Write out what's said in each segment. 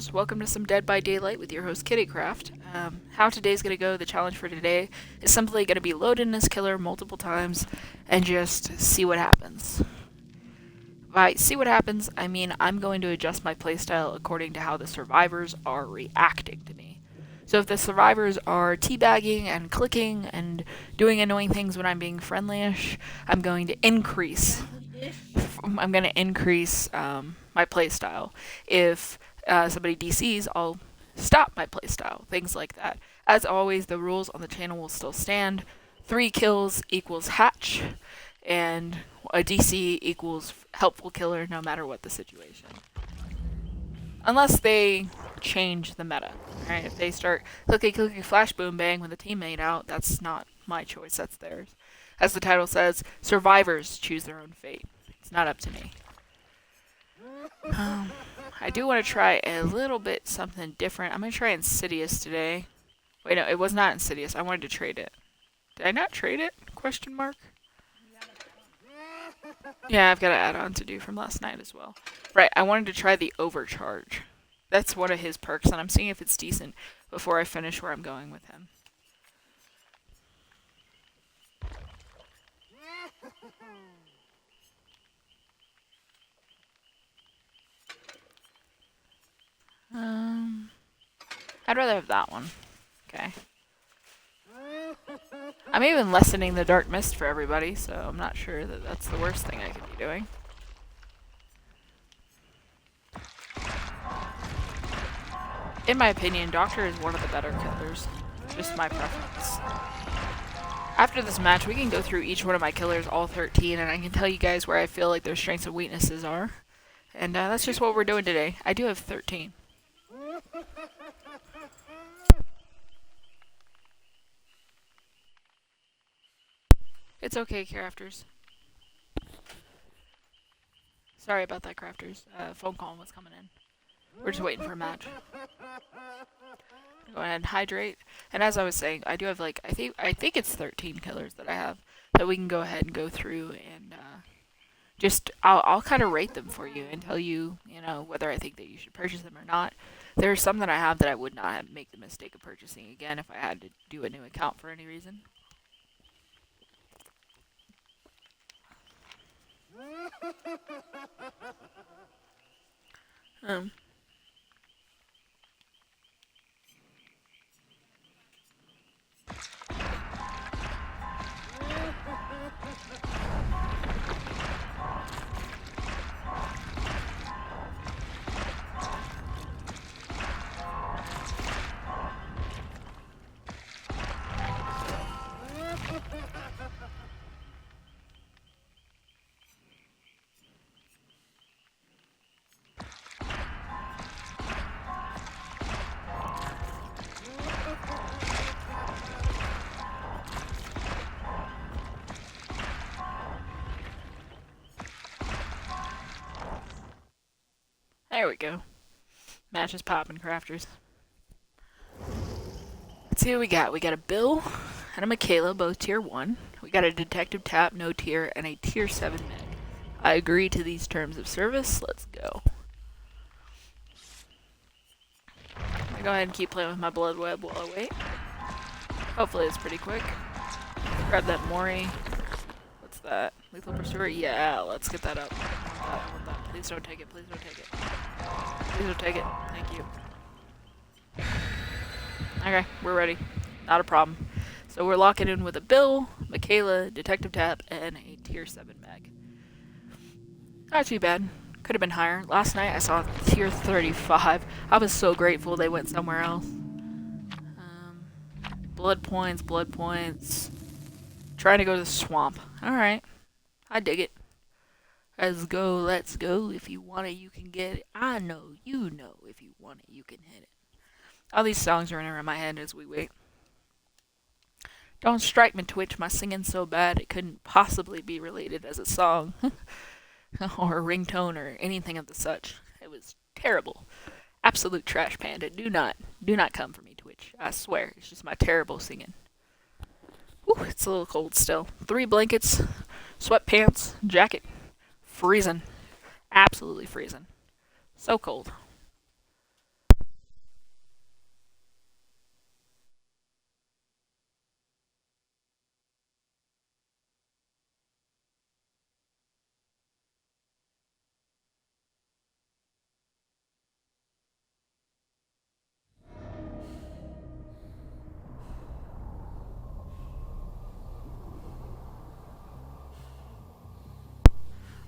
crafters, welcome to some Dead by Daylight with your host Kittycraft. How today's going to go, the challenge for today is simply going to be load in this killer multiple times and just see what happens. By see what happens, I mean I'm going to adjust my playstyle according to how the survivors are reacting to me. So if the survivors are teabagging and clicking and doing annoying things when I'm being friendly-ish, I'm going to increase my playstyle. If somebody DCs, I'll stop my playstyle. Things like that. As always, the rules on the channel will still stand. 3 kills equals hatch, and a DC equals helpful killer no matter what the situation. Unless they change the meta. Right? If they start clicky flash boom bang with a teammate out, that's not my choice, that's theirs. As the title says, survivors choose their own fate. It's not up to me. I do want to try a little bit something different. I'm going to try Insidious today. Wait, no, it was not Insidious. I wanted to trade it. Did I not trade it? Question mark? Yeah, I've got an add-on to do from last night as well. Right, I wanted to try the Overcharge. That's one of his perks, and I'm seeing if it's decent before I finish where I'm going with him. I'd rather have that one. Okay. I'm even lessening the Dark Mist for everybody, so I'm not sure that that's the worst thing I could be doing. In my opinion, Doctor is one of the better killers. Just my preference. After this match, we can go through each one of my killers, all 13, and I can tell you guys where I feel like their strengths and weaknesses are. And that's just what we're doing today. I do have 13. It's okay, crafters. Sorry about that, crafters. Phone call was coming in. We're just waiting for a match. Go ahead and hydrate. And as I was saying, I do have I think it's 13 killers that I have that we can go ahead and go through and I'll kind of rate them for you and tell you, whether I think that you should purchase them or not. There are some that I have that I would not make the mistake of purchasing again if I had to do a new account for any reason. There we go. Match is popping, crafters. Let's see what we got. We got a Bill and a Michaela, both tier 1. We got a Detective Tap, no tier, and a tier 7 Meg. I agree to these terms of service. Let's go. I'm gonna go ahead and keep playing with my Blood Web while I wait. Hopefully it's pretty quick. Grab that Mori. What's that? Lethal Pursuer? Yeah, let's get that up. I want that. Please don't take it. Please don't take it. Please don't take it. Thank you. Okay, we're ready. Not a problem. So we're locking in with a Bill, Michaela, Detective Tap, and a tier 7 Meg. Not too bad. Could have been higher. Last night I saw tier 35. I was so grateful they went somewhere else. Blood points. Trying to go to the swamp. Alright. I dig it. Let's go. If you want it, you can get it. I know, you know, if you want it, you can hit it. All these songs are running around my head as we wait. Don't strike me, Twitch. My singing's so bad it couldn't possibly be related as a song. or a ringtone or anything of the such. It was terrible. Absolute trash panda. Do not come for me, Twitch. I swear, it's just my terrible singing. Ooh, it's a little cold still. 3 blankets, sweatpants, jacket. Freezing. Absolutely freezing. So cold.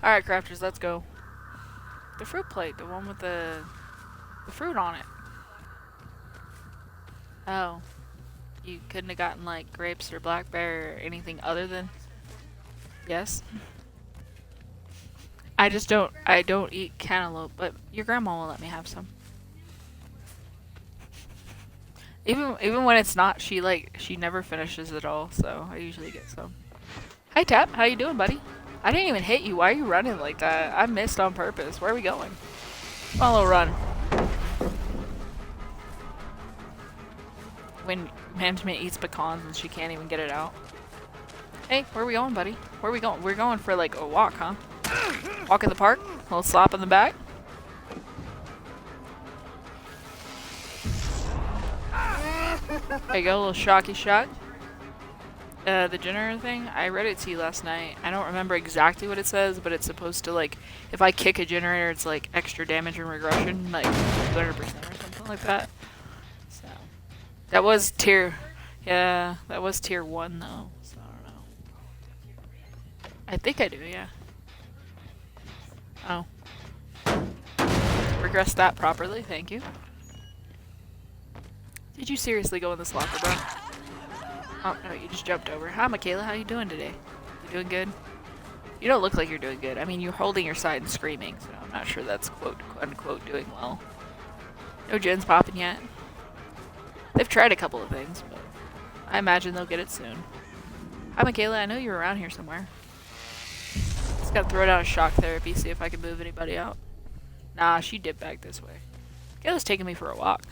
Alright, crafters, let's go. The fruit plate, the one with the fruit on it. Oh. You couldn't have gotten like grapes or blackberry or anything other than... Yes? I don't eat cantaloupe, but your grandma will let me have some. Even when it's not, she never finishes it all, so I usually get some. Hi Tap, how you doing, buddy? I didn't even hit you. Why are you running like that? I missed on purpose. Where are we going? Come on, little run. When management eats pecans and she can't even get it out. Hey, where are we going, buddy? Where are we going? We're going for like a walk, huh? Walk in the park? A little slap in the back? There you go, a little shocky shock. The generator thing, I read it to you last night. I don't remember exactly what it says, but it's supposed to, like, if I kick a generator, it's like extra damage and regression, like 200% or something like that. So, that was tier, yeah, that was tier 1 though, so I don't know. I think I do, yeah. Oh. Regress that properly, thank you. Did you seriously go in this locker, bro? Oh, no, you just jumped over. Hi, Michaela. How you doing today? You doing good? You don't look like you're doing good. I mean, you're holding your side and screaming, so I'm not sure that's quote-unquote doing well. No gens popping yet. They've tried a couple of things, but I imagine they'll get it soon. Hi, Michaela. I know you're around here somewhere. Just gotta throw down a shock therapy, see if I can move anybody out. Nah, she dipped back this way. Michaela's taking me for a walk.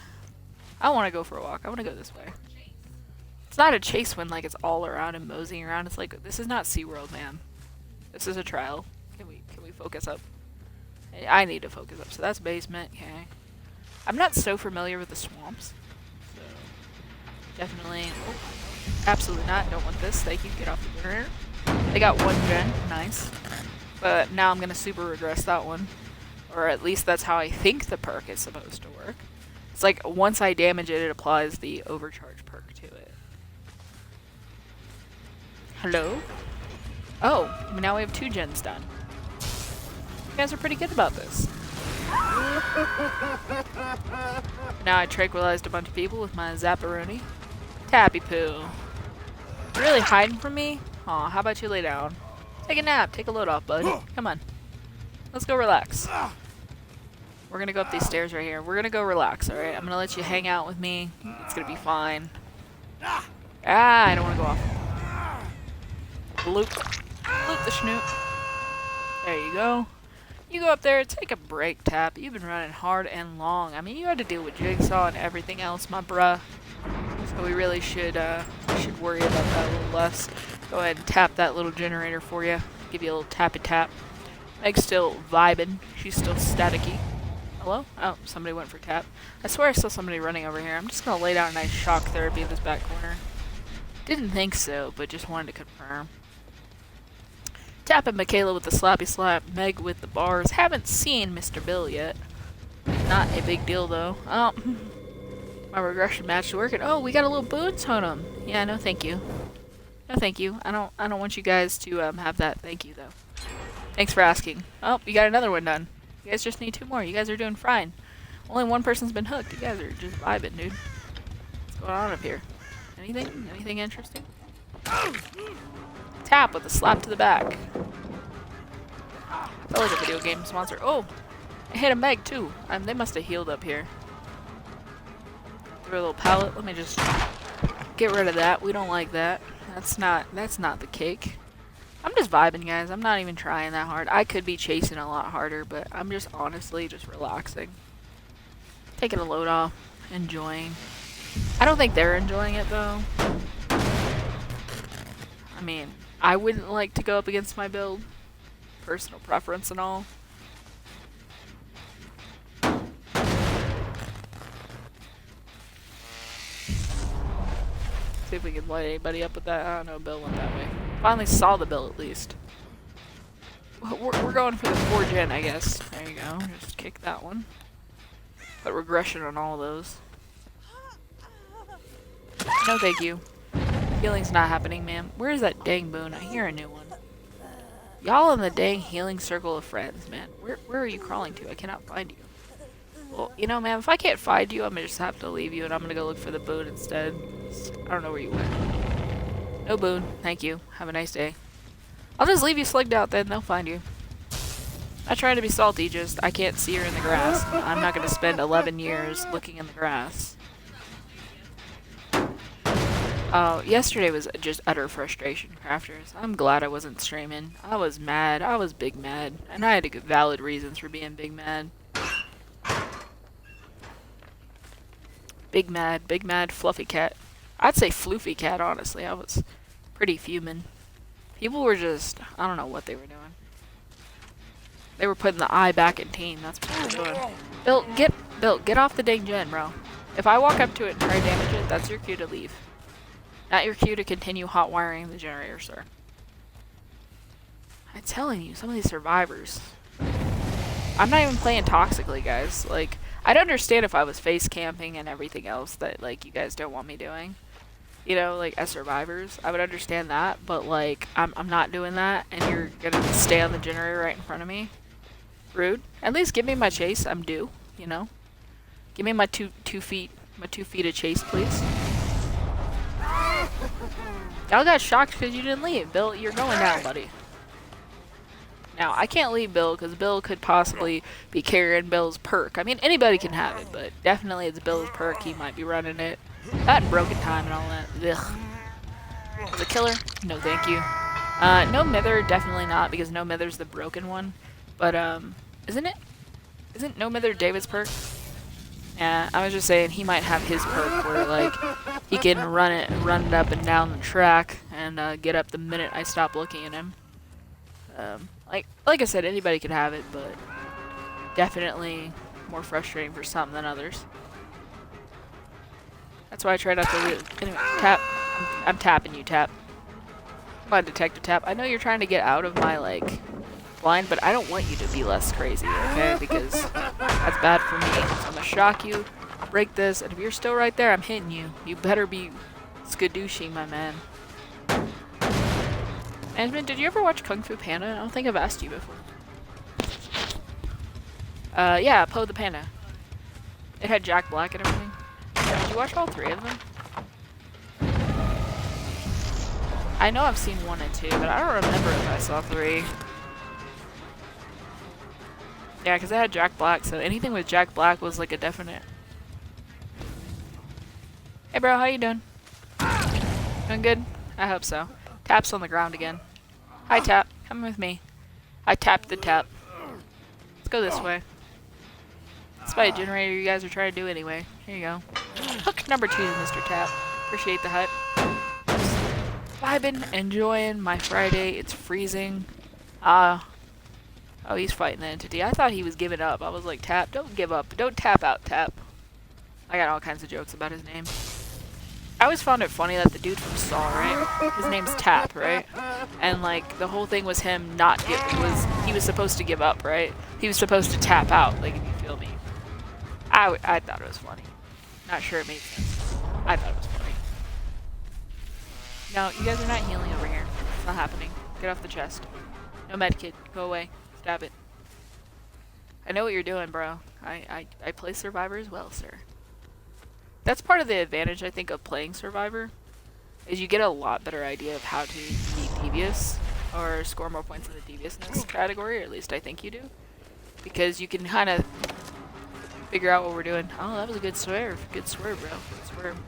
I don't want to go for a walk. I want to go this way. It's not a chase when like it's all around and moseying around. It's like, this is not SeaWorld, man. This is a trial. Can we focus up? I need to focus up. So that's basement. Okay. I'm not so familiar with the swamps. So definitely. Oh, absolutely not. Don't want this. Thank you. Get off the generator. They got 1 gen. Nice. But now I'm gonna super regress that one, or at least that's how I think the perk is supposed to work. It's like once I damage it, it applies the overcharge perk to it. Hello? Oh, now we have 2 gens done. You guys are pretty good about this. Now I tranquilized a bunch of people with my Zapparoni. Tappy Poo. You really hiding from me? Aw, how about you lay down? Take a nap. Take a load off, bud. Come on. Let's go relax. We're gonna go up these stairs right here. We're gonna go relax, alright? I'm gonna let you hang out with me. It's gonna be fine. Ah, I don't wanna go off. Bloop. Bloop the schnoot. There you go. You go up there, take a break, Tap. You've been running hard and long. I mean, you had to deal with Jigsaw and everything else, my bruh. So we really should worry about that a little less. Go ahead and tap that little generator for you. Give you a little tappy tap. Meg's still vibing. She's still staticky. Hello? Oh, somebody went for tap. I swear I saw somebody running over here. I'm just gonna lay down a nice shock therapy in this back corner. Didn't think so, but just wanted to confirm. Tapping Michaela with the slappy slap. Meg with the bars. Haven't seen Mr. Bill yet. Not a big deal though. Oh, my regression match is working. Oh, we got a little boon totem. Yeah, no thank you. No thank you. I don't want you guys to have that. Thank you though. Thanks for asking. Oh, you got another one done. You guys just need 2 more. You guys are doing fine. Only 1 person's been hooked. You guys are just vibing, dude. What's going on up here? Anything? Anything interesting? Tap with a slap to the back. Felt like a video game sponsor. Oh, I hit a Meg too. They must have healed up here. Throw a little pallet. Let me just get rid of that. We don't like that. That's not the cake. I'm just vibing, guys. I'm not even trying that hard. I could be chasing a lot harder, but I'm just honestly just relaxing. Taking a load off. Enjoying. I don't think they're enjoying it, though. I mean, I wouldn't like to go up against my build. Personal preference and all. See if we can light anybody up with that. I don't know, Bill went that way. Finally saw the bill at least. We're going for the 4 gen, I guess. There you go. Just kick that one. Put regression on all of those. No thank you. Healing's not happening, ma'am. Where is that dang boon? I hear a new one. Y'all in the dang healing circle of friends, man. Where are you crawling to? I cannot find you. Well, you know, man, if I can't find you, I'm gonna just have to leave you and I'm gonna go look for the boon instead. I don't know where you went. No boon. Thank you. Have a nice day. I'll just leave you slugged out then. They'll find you. Not trying to be salty, just I can't see her in the grass. I'm not gonna spend 11 years looking in the grass. Oh, yesterday was just utter frustration, crafters. I'm glad I wasn't streaming. I was mad. I was big mad. And I had a good valid reasons for being big mad. Big mad, fluffy cat. I'd say floofy cat, honestly. I was pretty fuming. People were just, I don't know what they were doing. They were putting the eye back in team. That's what they were doing. Bill, get off the dang gen, bro. If I walk up to it and try to damage it, that's your cue to leave. Not your cue to continue hot wiring the generator, sir. I'm telling you, some of these survivors. I'm not even playing toxically, guys. Like, I'd understand if I was face camping and everything else that, like, you guys don't want me doing. You know, like, as survivors. I would understand that, but, like, I'm not doing that, and you're gonna stay on the generator right in front of me. Rude. At least give me my chase. I'm due, you know? Give me my two feet of chase, please. Y'all got shocked because you didn't leave. Bill, you're going down, buddy. Now, I can't leave Bill because Bill could possibly be carrying Bill's perk. I mean, anybody can have it, but definitely it's Bill's perk. He might be running it. That and broken time and all that. Ugh. Was a killer? No, thank you. No Mither, definitely not, because No Mither's the broken one. But, isn't it? Isn't No Mither David's perk? Yeah, I was just saying he might have his perk where, like, he can run it up and down the track and get up the minute I stop looking at him. Like I said, anybody could have it, but definitely more frustrating for some than others. That's why I try not to anyway, Tap. I'm tapping you, Tap. Come on, Detective Tap. I know you're trying to get out of my, like, blind, but I don't want you to be less crazy, okay? Because that's bad for me. So I'm gonna shock you, break this, and if you're still right there, I'm hitting you. You better be skadooshing, my man. Management, did you ever watch Kung Fu Panda? I don't think I've asked you before. Yeah, Po the Panda. It had Jack Black and everything. Did you watch all three of them? I know I've seen 1 and 2, but I don't remember if I saw 3. Yeah, because it had Jack Black, so anything with Jack Black was like a definite. Hey bro, how you doing? Doing good? I hope so. Tap's on the ground again. Hi Tap, come with me. I tapped the Tap. Let's go this way. That's by a generator you guys are trying to do anyway. Here you go. Hook number 2, Mr. Tap. Appreciate the hype. Vibing, enjoying my Friday. It's freezing. Oh, he's fighting the entity. I thought he was giving up. I was like, Tap, don't give up. Don't tap out, Tap. I got all kinds of jokes about his name. I always found it funny that the dude from Saw, right? His name's Tap, right? And like the whole thing was him not he was supposed to give up, right? He was supposed to tap out, like if you feel me. I thought it was funny. Not sure it made sense. I thought it was funny. No, you guys are not healing over here. It's not happening. Get off the chest. No medkit. Go away. Stab it. I know what you're doing, bro. I play Survivor as well, sir. That's part of the advantage, I think, of playing Survivor, is you get a lot better idea of how to be devious, or score more points in the deviousness category, or at least I think you do. Because you can kind of figure out what we're doing. Oh, that was a good swerve. Good swerve, bro. Good swerve.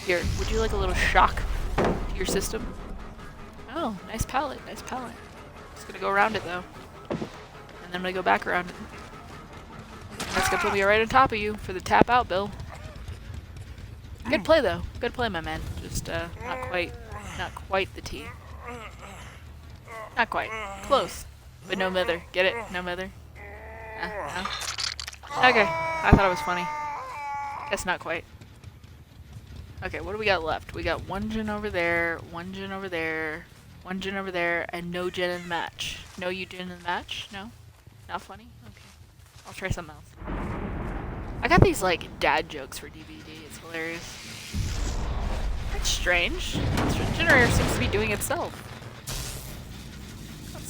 Here, would you like a little shock to your system? Oh, nice pallet. Nice pallet. Just gonna go around it, though. And then I'm gonna go back around it. And that's gonna put me right on top of you for the tap out, Bill. Good play, though. Good play, my man. Just, not quite the T. Not quite. Close. But no Mither. Get it? No Mither? No? Okay. I thought it was funny. Guess not quite. Okay, what do we got left? We got 1 gen over there, 1 gen over there, 1 gen over there, and no gen in the match. No you gen in the match? No? Not funny? Okay. I'll try something else. I got these, like, dad jokes for DVD. It's hilarious. That's strange. This generator seems to be doing itself.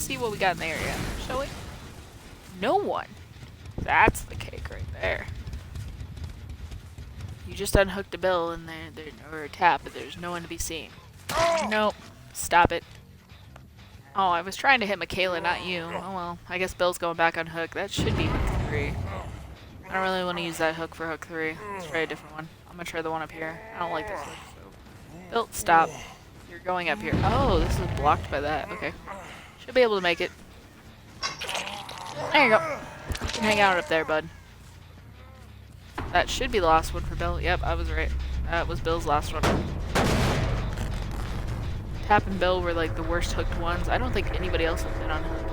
see what we got in the area, shall we? No one. That's the cake right there. You just unhooked a bill and or a tap, but there's no one to be seen. Nope. Stop it. Oh, I was trying to hit Michaela, not you. Oh well, I guess Bill's going back on hook. That should be hook 3. I don't really want to use that hook for hook 3. Let's try a different one. I'm gonna try the one up here. I don't like this hook, so. Bill, stop. You're going up here. Oh, this is blocked by that. Okay. Should be able to make it. There you go. You can hang out up there, bud. That should be the last one for Bill. Yep, I was right. That was Bill's last one. Tap and Bill were like the worst hooked ones. I don't think anybody else has been on hook.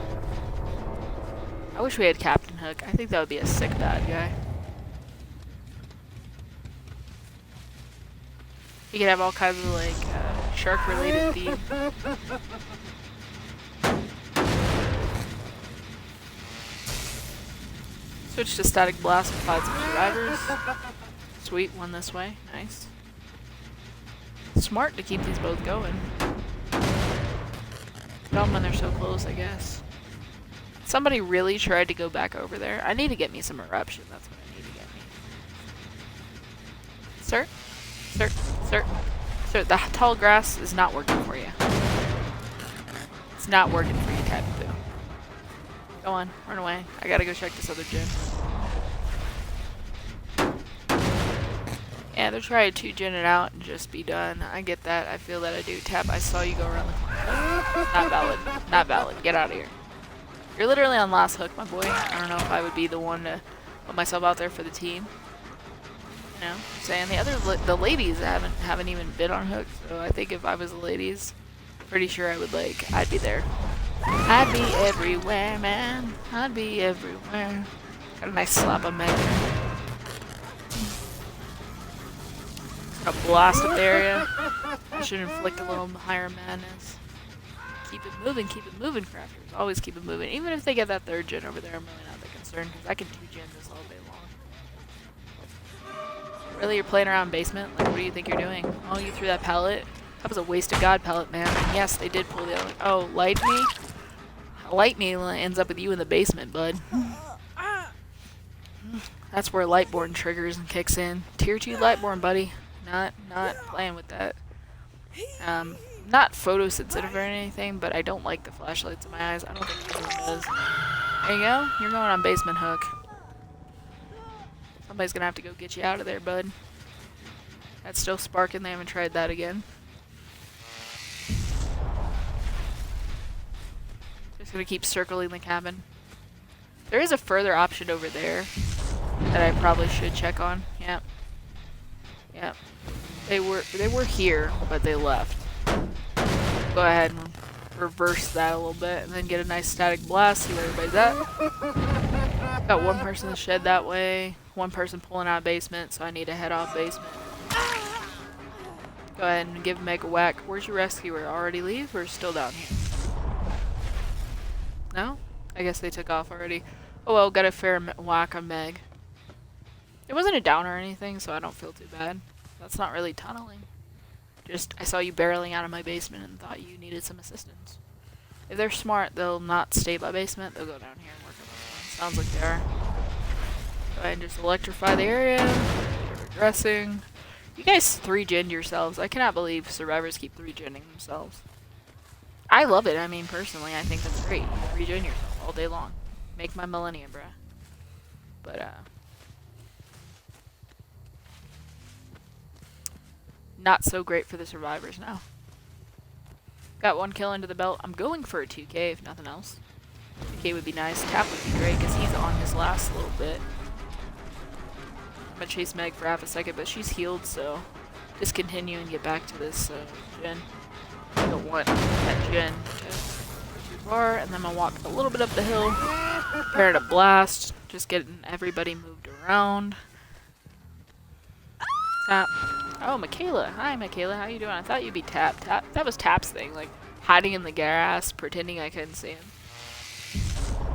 I wish we had Captain Hook. I think that would be a sick bad guy. You could have all kinds of like shark related themes. Switch to Static Blast and find some survivors. Sweet, one this way. Nice. Smart to keep these both going. Dumb when they're so close, I guess. Somebody really tried to go back over there. I need to get me some eruption. That's what I need to get me. Sir? Sir? Sir? Sir, the tall grass is not working for you. It's not working for you, Taboo. Go on, run away. I gotta go check this other gym. Yeah, they're trying to gin it out and just be done. I get that. I feel that I do. Tap, I saw you go around the corner. Not valid. Not valid. Get out of here. You're literally on last hook, my boy. I don't know if I would be the one to put myself out there for the team. You know, I'm saying the ladies haven't even been on hook, so I think if I was the ladies, pretty sure I'd be there. I'd be everywhere, man. I'd be everywhere. Got a nice slap on Meg. Gonna blast up the area. I should inflict a little higher madness. Keep it moving, crafters. Always keep it moving. Even if they get that 3rd gen over there, I'm really not that concerned, because I can 2-gen this all day long. Really, you're playing around basement? Like, what do you think you're doing? Oh, you threw that pallet? That was a waste of God pellet, man. And yes, they did pull the other. Oh, Light Me? Light Me ends up with you in the basement, bud. That's where Lightborn triggers and kicks in. Tier 2 Lightborn, buddy. Not playing with that. Not photosensitive or anything, but I don't like the flashlights in my eyes. I don't think anyone does. There you go. You're going on basement hook. Somebody's gonna have to go get you out of there, bud. That's still sparking. They haven't tried that again. Just gonna keep circling the cabin. There is a further option over there that I probably should check on. Yep. Yep. They were here, but they left. Go ahead and reverse that a little bit, and then get a nice static blast. See where everybody's at. Got one person in the shed that way. One person pulling out of basement, so I need to head off basement. Go ahead and give Meg a whack. Where's your rescuer? Already leave, or still down here? No? I guess they took off already. Oh well, got a fair whack on Meg. It wasn't a down or anything, so I don't feel too bad. That's not really tunneling. Just, I saw you barreling out of my basement and thought you needed some assistance. If they're smart, they'll not stay by basement. They'll go down here and work on this one. Sounds like they are. Go ahead and just electrify the area. You're regressing. You guys 3-gen yourselves. I cannot believe survivors keep 3-genning themselves. I love it. I mean, personally, I think that's great. You 3-gen yourself all day long. Make my millennium, bruh. But, not so great for the survivors now. Got 1 kill into the belt. I'm going for a 2k if nothing else. 2k would be nice. Tap would be great because he's on his last little bit. I'm gonna chase Meg for half a second, but she's healed, so just continue and get back to this gen. I don't want that gen to go too far, and then I'm gonna walk a little bit up the hill, prepare to blast, just getting everybody moved around. Tap. Oh, Michaela. Hi, Michaela. How you doing? I thought you'd be Tap. That was Tap's thing, like hiding in the grass, pretending I couldn't see him.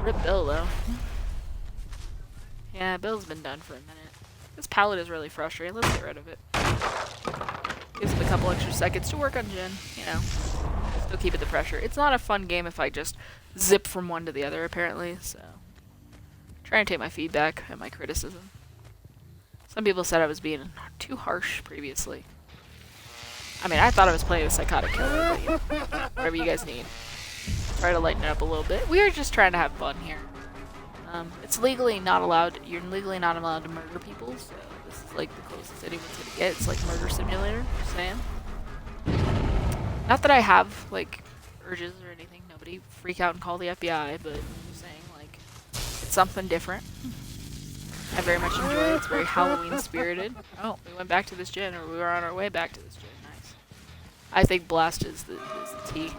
Rip Bill, though. Yeah, Bill's been done for a minute. This pallet is really frustrating. Let's get rid of it. Gives him a couple extra seconds to work on Jin, you know. Just Still keeping the pressure. It's not a fun game if I just zip from one to the other, apparently, so... Trying to take my feedback and my criticism. Some people said I was being too harsh previously. I mean, I thought I was playing a psychotic killer, but you know, whatever you guys need. Try to lighten it up a little bit. We are just trying to have fun here. It's legally not allowed, you're legally not allowed to murder people, so this is like the closest anyone's gonna get. It's like Murder Simulator, just saying. Not that I have, like, urges or anything. Nobody freak out and call the FBI, but I'm just saying, like, it's something different. I very much enjoy it. It's very Halloween spirited. Oh, we went back to this gen, or we were on our way back to this gen. Nice. I think Blast is the T.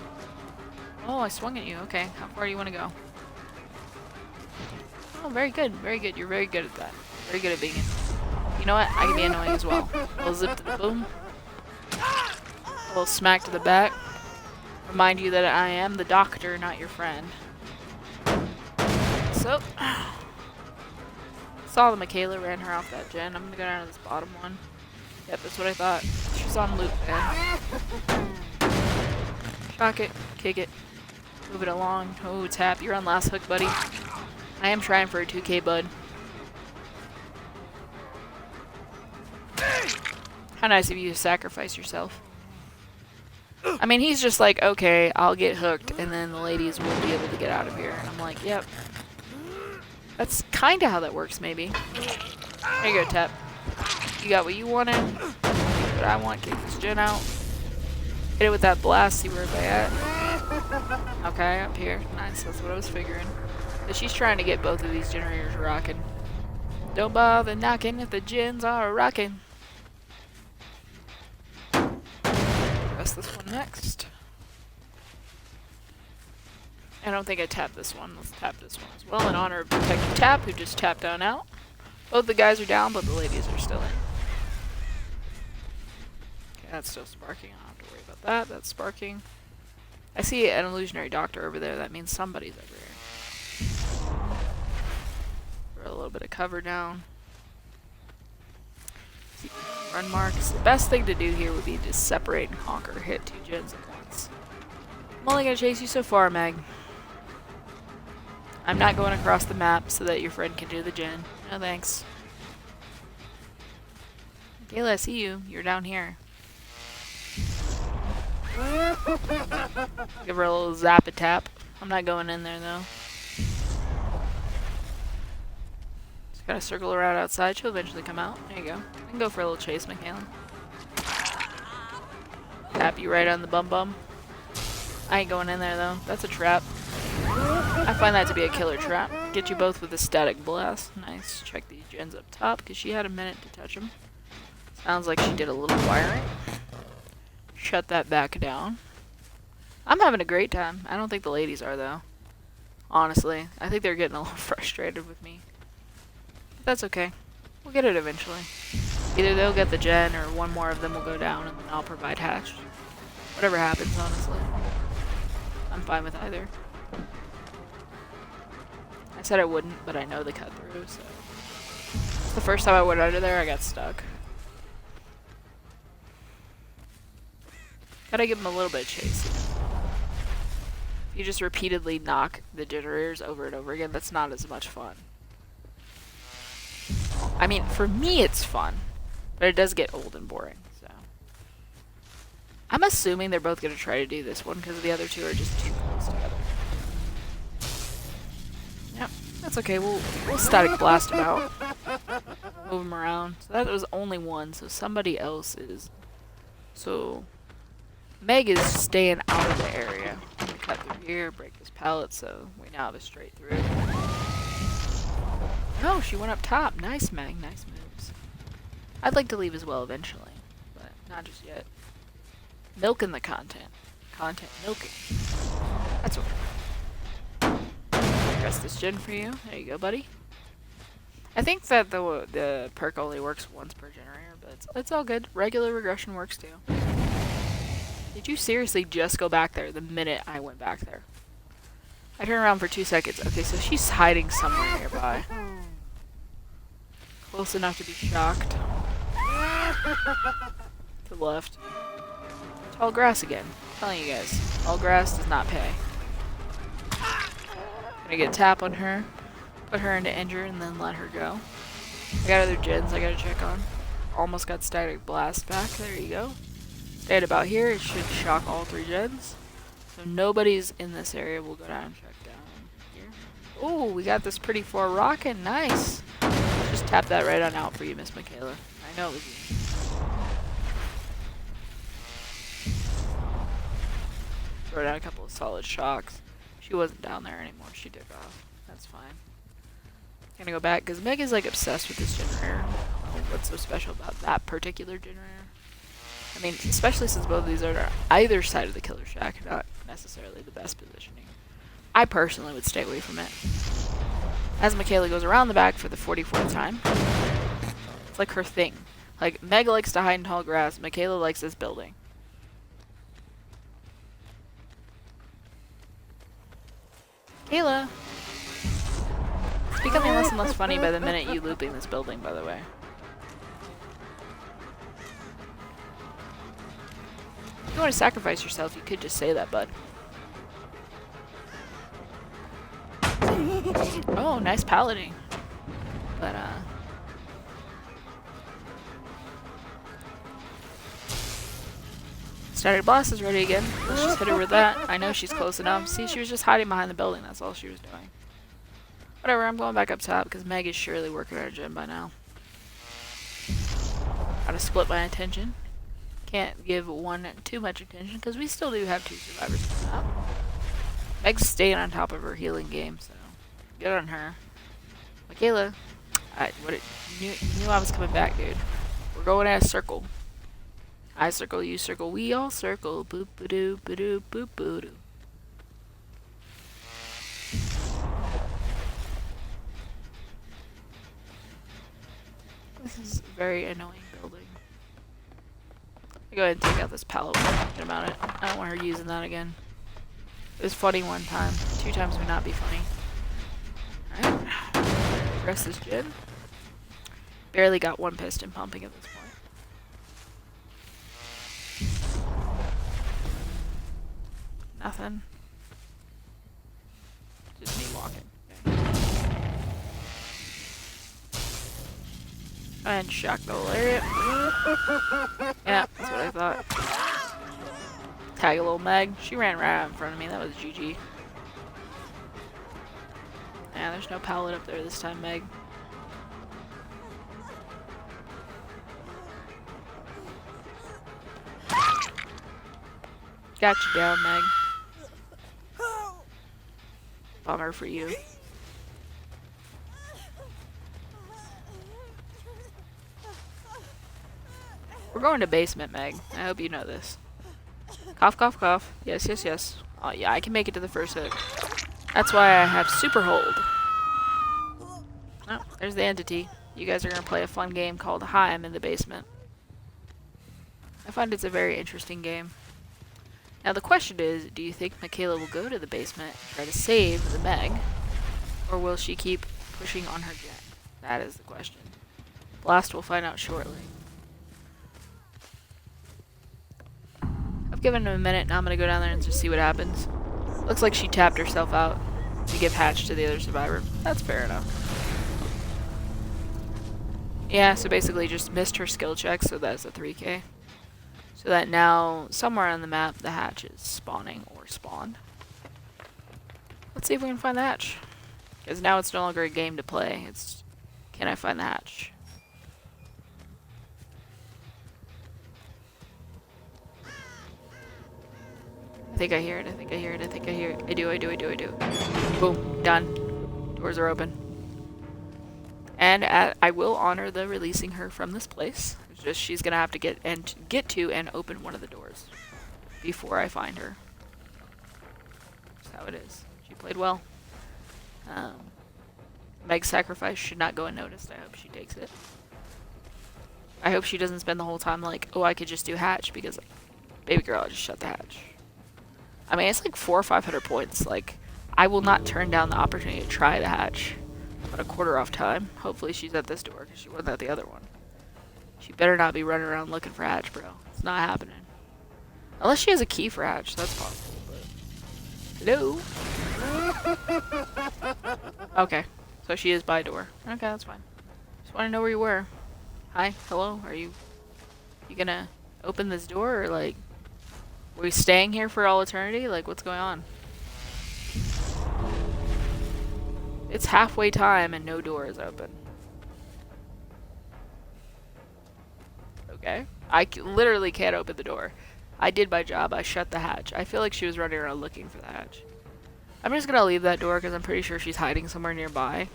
Oh, I swung at you. Okay, how far do you want to go? Oh, very good. Very good. You're very good at that. Very good at being in. You know what? I can be annoying as well. A little zip to the boom. A little smack to the back. Remind you that I am the doctor, not your friend. So, saw the Michaela, ran her off that gen. I'm gonna go down to this bottom one. Yep, that's what I thought. She's on loop, man. Shock it, kick it, move it along. Oh, tap. You're on last hook, buddy. I am trying for a 2K, bud. How nice of you to sacrifice yourself. I mean, he's just like, okay, I'll get hooked, and then the ladies will be able to get out of here. And I'm like, yep. That's kind of how that works, maybe. There you go, Tap. You got what you wanted. What I want. Kick this gen out. Hit it with that blast. See where they at. Okay, up here. Nice. That's what I was figuring. But she's trying to get both of these generators rocking. Don't bother knocking if the gens are rocking. Press this one next. I don't think I tapped this one. Let's tap this one as well in honor of Detective Tap, who just tapped on out. Both the guys are down, but the ladies are still in. Okay, that's still sparking. I don't have to worry about that. That's sparking. I see an illusionary doctor over there. That means somebody's over here. Throw a little bit of cover down. Run marks. The best thing to do here would be to separate and conquer. Hit 2 gens at once. I'm only going to chase you so far, Meg. I'm not going across the map so that your friend can do the gen. No thanks. Kayla, I see you. You're down here. Give her a little zap a tap. I'm not going in there though. Just gotta circle around outside. She'll eventually come out. There you go. I can go for a little chase, Michaela. Tap you right on the bum bum. I ain't going in there though. That's a trap. I find that to be a killer trap. Get you both with a static blast. Nice. Check these gens up top because she had a minute to touch them. Sounds like she did a little wiring. Shut that back down. I'm having a great time. I don't think the ladies are though. Honestly, I think they're getting a little frustrated with me. But that's okay. We'll get it eventually. Either they'll get the gen or one more of them will go down and then I'll provide hatch. Whatever happens, honestly. I'm fine with either. I said I wouldn't, but I know they cut through, so... The first time I went under there, I got stuck. Gotta give them a little bit of chase. If you just repeatedly knock the generators over and over again, that's not as much fun. I mean, for me it's fun, but it does get old and boring, so... I'm assuming they're both gonna try to do this one, because the other two are just too close together. Yep, that's okay, we'll static blast them out. Move them around. So that was only one, so somebody else is... So... Meg is staying out of the area. I'm gonna cut through here, break this pallet, so we now have a straight through. Oh, she went up top. Nice, Meg. Nice moves. I'd like to leave as well eventually, but not just yet. Milking the content. Content milking. That's what we're doing. Press this gen for you. There you go, buddy. I think that the perk only works once per generator, but it's all good. Regular regression works too. Did you seriously just go back there the minute I went back there? I turned around for 2 seconds. Okay, so she's hiding somewhere nearby. Close enough to be shocked. To the left. Tall grass again. telling you guys, all grass does not pay. Gonna get a tap on her, put her into injure, and then let her go. I got other gens I gotta check on. Almost got static blast back. There you go. Stay at about here. It should shock all 3 gens. So nobody's in this area. We'll go down and check down here. Ooh, we got this pretty 4 rocket. Nice. Just tap that right on out for you, Miss Michaela. I know it was you. Throw down a couple of solid shocks. She wasn't down there anymore. She took off. That's fine. Gonna go back because Meg is like obsessed with this generator. Oh, what's so special about that particular generator? I mean, especially since both of these are on either side of the killer shack, not necessarily the best positioning. I personally would stay away from it. As Michaela goes around the back for the 44th time, it's like her thing. Like, Meg likes to hide in tall grass, Michaela likes this building. Michaela! It's becoming less and less funny by the minute you looping this building, by the way. If you want to sacrifice yourself, you could just say that, bud. Oh, nice palading. But, Static Blast is ready again. Let's just hit her with that. I know she's close enough. See, she was just hiding behind the building. That's all she was doing. Whatever, I'm going back up top because Meg is surely working our gym by now. Gotta split my attention. Can't give one too much attention because we still do have 2 survivors coming up. Meg's staying on top of her healing game, so good on her. Michaela, you knew I was coming back, dude. We're going at a circle. I circle, you circle, we all circle. Boop ba doo ba doo boop boo doo. This is a very annoying building. Go ahead and take out this pallet while I'm thinking about it. I don't want her using that again. It was funny 1 time. 2 times would not be funny. Alright. Rest this gen. Barely got 1 piston pumping at this point. Nothing. Just me walking. Okay. And shock the whole area. Yeah, that's what I thought. Tag a little Meg. She ran right out in front of me. That was GG. Yeah, there's no pallet up there this time, Meg. Got you down, Meg. Bummer for you. We're going to basement, Meg. I hope you know this. Cough, cough, cough. Yes, yes, yes. Oh, yeah, I can make it to the first hit. That's why I have super hold. Oh, there's the entity. You guys are going to play a fun game called Hi, I'm in the Basement. I find it's a very interesting game. Now the question is, do you think Michaela will go to the basement and try to save the Meg? Or will she keep pushing on her jet? That is the question. Blast will find out shortly. I've given him a minute, now I'm going to go down there and just see what happens. Looks like she tapped herself out to give hatch to the other survivor. That's fair enough. Yeah, so basically just missed her skill check, so that's a 3k. So that now, somewhere on the map, the hatch is spawning or spawned. Let's see if we can find the hatch. Because now it's no longer a game to play. It's, can I find the hatch? I think I hear it, I think I hear it, I think I hear it. I do. Boom, done. Doors are open. And I will honor the releasing her from this place. It's just she's gonna have to get to and open one of the doors before I find her. That's how it is. She played well. Meg's sacrifice should not go unnoticed. I hope she takes it. I hope she doesn't spend the whole time like, oh, I could just do hatch because, baby girl, I just shut the hatch. I mean, it's like 400 or 500 points. Like, I will not turn down the opportunity to try the hatch. But a quarter off time. Hopefully she's at this door because she wasn't at the other one. She better not be running around looking for hatch, bro. It's not happening. Unless she has a key for hatch, that's possible. But... Hello? Okay, so she is by door. Okay, that's fine. Just want to know where you were. Hi, hello, are you gonna open this door, or like, were you staying here for all eternity? Like, what's going on? It's halfway time and no door is open. Okay. Literally can't open the door. I did my job. I shut the hatch. I feel like she was running around looking for the hatch. I'm just gonna leave that door because I'm pretty sure she's hiding somewhere nearby.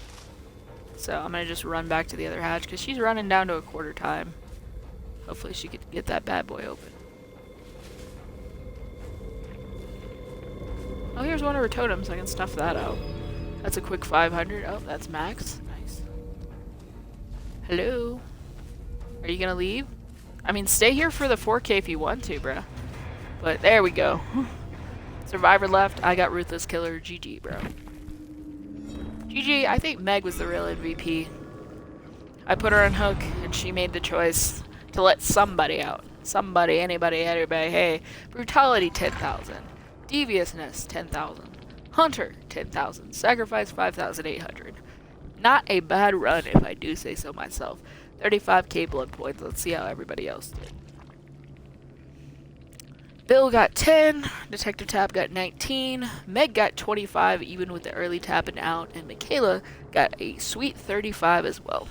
So I'm gonna just run back to the other hatch because she's running down to a quarter time. Hopefully she could get that bad boy open. Oh, here's one of her totems. I can stuff that out. That's a quick 500. Oh, that's max. Nice. Hello? Are you gonna leave? I mean, stay here for the 4K if you want to, bruh. But there we go. Survivor left. I got Ruthless Killer. GG, bro. GG. I think Meg was the real MVP. I put her on hook, and she made the choice to let somebody out. Somebody, anybody, everybody. Hey, Brutality 10,000. Deviousness 10,000. Hunter 10,000. Sacrifice 5,800. Not a bad run, if I do say so myself. 35k blood points. Let's see how everybody else did. Bill got 10, Detective Tap got 19, Meg got 25 even with the early tapping out, and Michaela got a sweet 35 as well.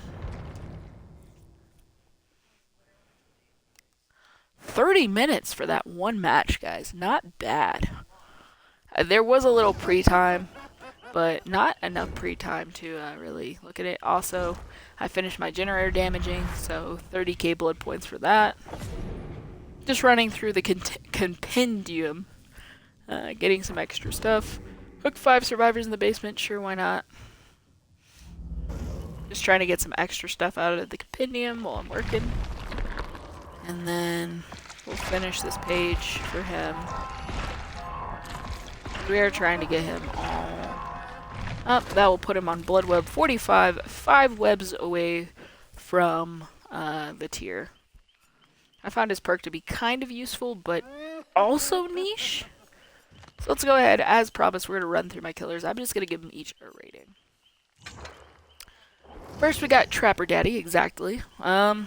30 minutes for that one match, guys. Not bad. There was a little pre-time, but not enough pre-time to really look at it. Also, I finished my generator damaging, so 30k blood points for that. Just running through the compendium, getting some extra stuff. Hook 5 survivors in the basement, sure, why not? Just trying to get some extra stuff out of the compendium while I'm working. And then we'll finish this page for him. We are trying to get him all up. That will put him on Blood Web 45, 5 webs away from the tier. I found his perk to be kind of useful, but also niche. So let's go ahead. As promised, we're going to run through my killers. I'm just going to give them each a rating. First, we got Trapper Daddy, exactly. How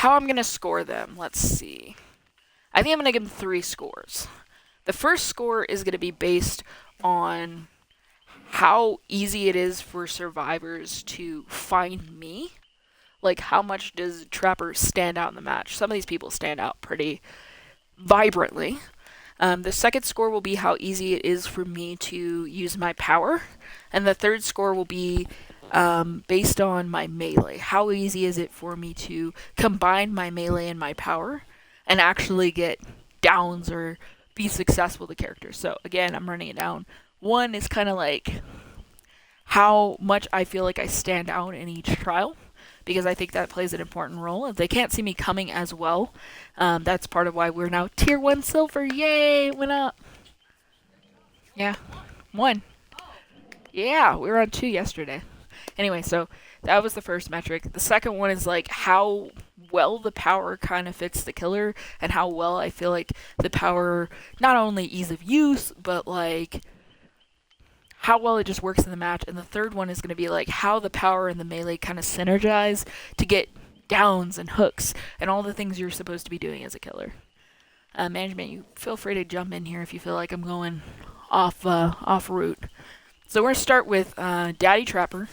I'm going to score them, let's see. I think I'm going to give them 3 scores. The first score is going to be based on how easy it is for survivors to find me. Like, how much does Trapper stand out in the match? Some of these people stand out pretty vibrantly. The second score will be how easy it is for me to use my power. And the third score will be based on my melee. How easy is it for me to combine my melee and my power and actually get downs or be successful with the character? So, again, I'm running it down. 1 is kind of like how much I feel like I stand out in each trial, because I think that plays an important role. If they can't see me coming as well, that's part of why we're now tier 1 silver. Yay, went up. Yeah, 1. Yeah, we were on 2 yesterday. Anyway, so that was the first metric. The second one is like how well the power kind of fits the killer, and how well I feel like the power, not only ease of use, but like how well it just works in the match. And the third one is going to be like how the power and the melee kind of synergize to get downs and hooks and all the things you're supposed to be doing as a killer. Management, you feel free to jump in here if you feel like I'm going off route. So we're going to start with Daddy Trapper.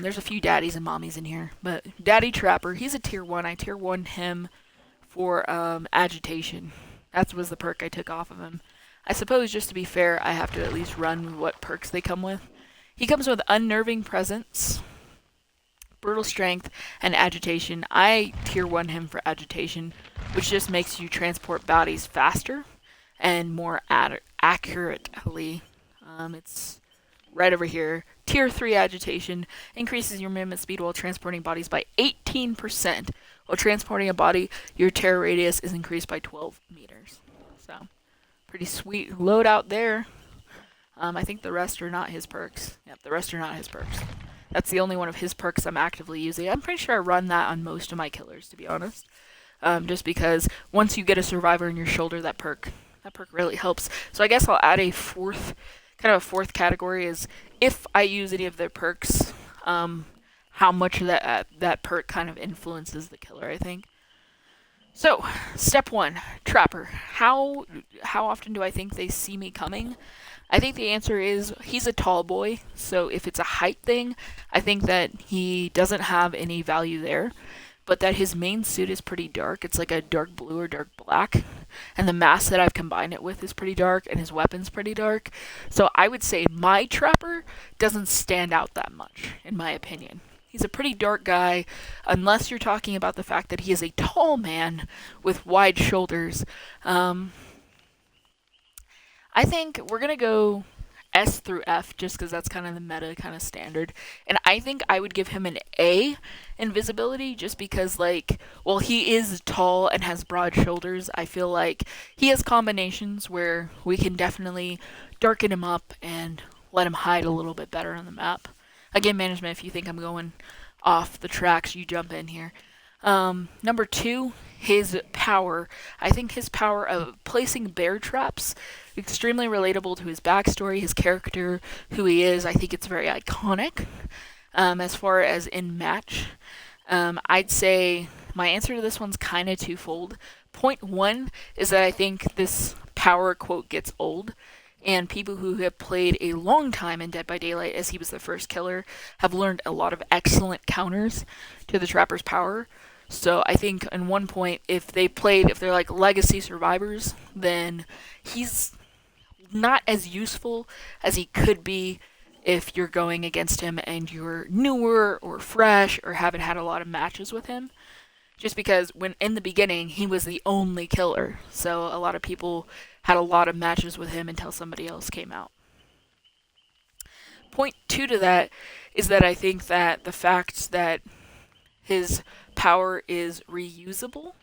There's a few daddies and mommies in here, but Daddy Trapper, he's a tier 1. I tier 1 him for agitation. That was the perk I took off of him. I suppose, just to be fair, I have to at least run what perks they come with. He comes with Unnerving Presence, Brutal Strength, and Agitation. I tier 1 him for Agitation, which just makes you transport bodies faster and more accurately. It's right over here. Tier 3 Agitation increases your movement speed while transporting bodies by 18%. While transporting a body, your terror radius is increased by 12 meters. So, pretty sweet loadout there. I think the rest are not his perks. Yep, the rest are not his perks. That's the only one of his perks I'm actively using. I'm pretty sure I run that on most of my killers, to be honest. just because once you get a survivor in your shoulder, that perk really helps. So I guess I'll add a fourth category is if I use any of their perks, how much that perk kind of influences the killer. I think. So, step one, Trapper. How often do I think they see me coming? I think the answer is he's a tall boy, so if it's a height thing, I think that he doesn't have any value there. But that his main suit is pretty dark. It's like a dark blue or dark black. And the mask that I've combined it with is pretty dark, and his weapon's pretty dark. So I would say my Trapper doesn't stand out that much, in my opinion. He's a pretty dark guy, unless you're talking about the fact that he is a tall man with wide shoulders. Um, I think we're gonna go S through F just because that's kind of the meta kind of standard. And I think I would give him an A invisibility just because, like, well, he is tall and has broad shoulders. I feel like he has combinations where we can definitely darken him up and let him hide a little bit better on the map. Again, management, if you think I'm going off the tracks, you jump in here. Number two, his power. I think his power of placing bear traps extremely relatable to his backstory, his character, who he is. I think it's very iconic. As far as in match, I'd say my answer to this one's kind of twofold. Point one is that I think this power quote gets old. And people who have played a long time in Dead by Daylight, as he was the first killer, have learned a lot of excellent counters to the Trapper's power. So I think in one point, if they're like legacy survivors, then he's not as useful as he could be if you're going against him and you're newer or fresh or haven't had a lot of matches with him. Just because when in the beginning he was the only killer, so a lot of people had a lot of matches with him until somebody else came out. Point two to that is that I think that the fact that his power is reusable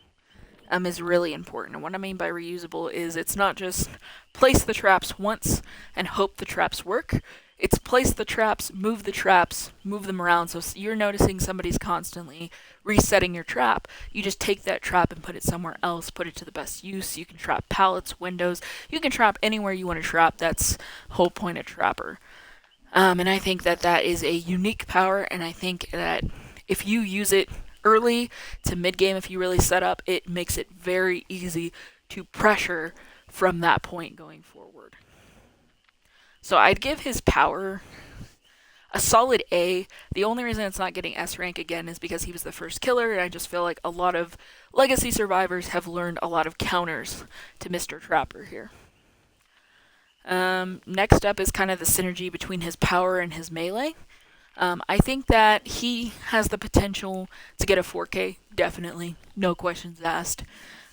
is really important. And what I mean by reusable is it's not just place the traps once and hope the traps work. It's place the traps, move them around. So you're noticing somebody's constantly resetting your trap. You just take that trap and put it somewhere else, put it to the best use. You can trap pallets, windows. You can trap anywhere you want to trap. That's the whole point of Trapper. And I think that that is a unique power, and I think that if you use it early to mid game, if you really set up, it makes it very easy to pressure from that point going forward. So I'd give his power a solid A. The only reason it's not getting S rank again is because he was the first killer, and I just feel like a lot of legacy survivors have learned a lot of counters to Mr. Trapper here. Next up is kind of the synergy between his power and his melee. I think that he has the potential to get a 4K, definitely, no questions asked.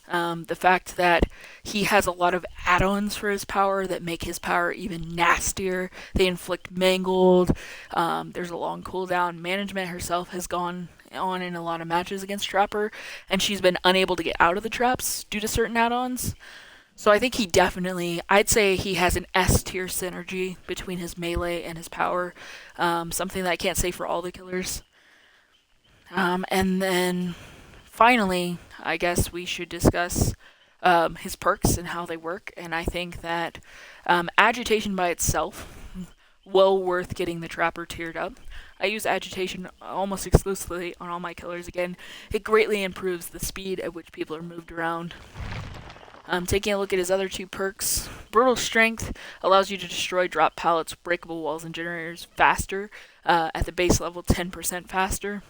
The fact that he has a lot of add-ons for his power that make his power even nastier. They inflict mangled. There's a long cooldown. Management herself has gone on in a lot of matches against Trapper, and she's been unable to get out of the traps due to certain add-ons. So I think I'd say he has an S tier synergy between his melee and his power. Something that I can't say for all the killers. And then finally, I guess we should discuss his perks and how they work. And I think that agitation by itself, well worth getting the Trapper tiered up. I use agitation almost exclusively on all my killers. Again, it greatly improves the speed at which people are moved around. Taking a look at his other two perks, Brutal Strength allows you to destroy drop pallets, breakable walls, and generators faster, at the base level 10% faster.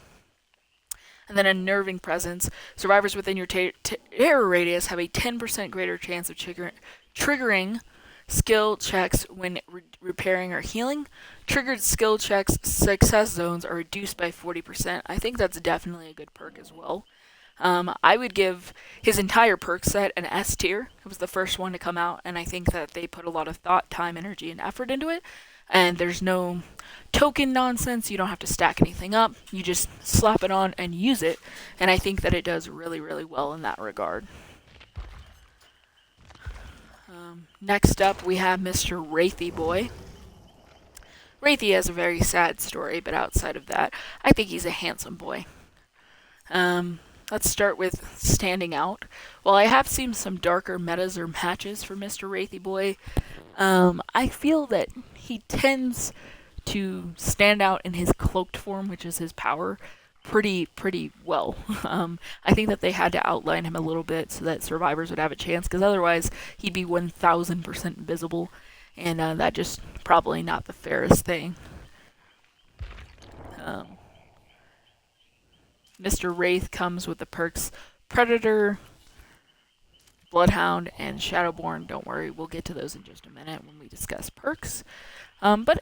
And then Unnerving Presence, survivors within your terror radius have a 10% greater chance of triggering skill checks when repairing or healing. Triggered skill checks success zones are reduced by 40%. I think that's definitely a good perk as well. I would give his entire perk set an S tier. It was the first one to come out, and I think that they put a lot of thought, time, energy, and effort into it. And there's no token nonsense. You don't have to stack anything up. You just slap it on and use it. And I think that it does really, really well in that regard. Next up, we have Mr. Wraithy Boy. Wraithy has a very sad story, but outside of that, I think he's a handsome boy. let's start with standing out. While I have seen some darker metas or matches for Mr. Wraithy Boy, I feel that he tends to stand out in his cloaked form, which is his power, pretty well. I think that they had to outline him a little bit so that survivors would have a chance, because otherwise he'd be 1,000% invisible, and that just probably not the fairest thing. Um, Mr. Wraith comes with the perks Predator, Bloodhound, and Shadowborn. Don't worry, we'll get to those in just a minute when we discuss perks. But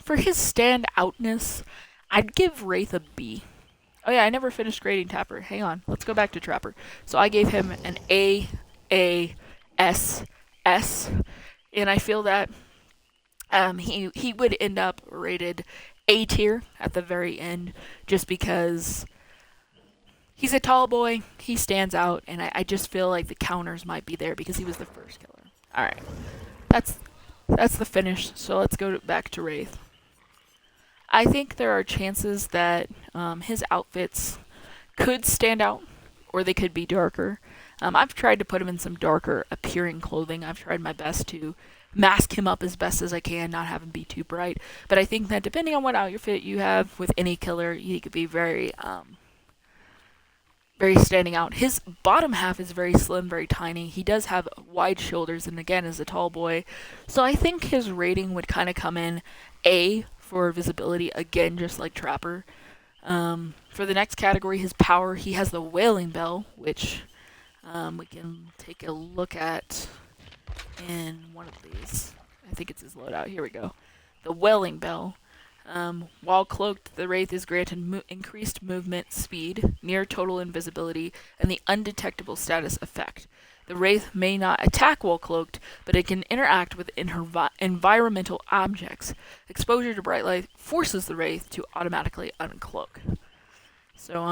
for his standoutness, I'd give Wraith a B. Oh yeah, I never finished grading Tapper. Hang on, let's go back to Trapper. So I gave him an A, S, S, and I feel that he would end up rated A tier at the very end, just because he's a tall boy, he stands out, and I just feel like the counters might be there because he was the first killer. All right, that's that's the finish. So let's go back to Wraith. I think there are chances that his outfits could stand out, or they could be darker. I've tried to put him in some darker appearing clothing. I've tried my best to mask him up as best as I can, not have him be too bright. But I think that depending on what outfit you have with any killer, he could be very standing out. His bottom half is very slim, very tiny. He does have wide shoulders, and again, is a tall boy. So I think his rating would kind of come in A for visibility, again, just like Trapper. For the next category, his power, he has the Wailing Bell, which we can take a look at in one of these. I think it's his loadout. Here we go. The Wailing Bell. While cloaked, the Wraith is granted increased movement speed, near total invisibility, and the undetectable status effect. The Wraith may not attack while cloaked, but it can interact with environmental objects. Exposure to bright light forces the Wraith to automatically uncloak. So,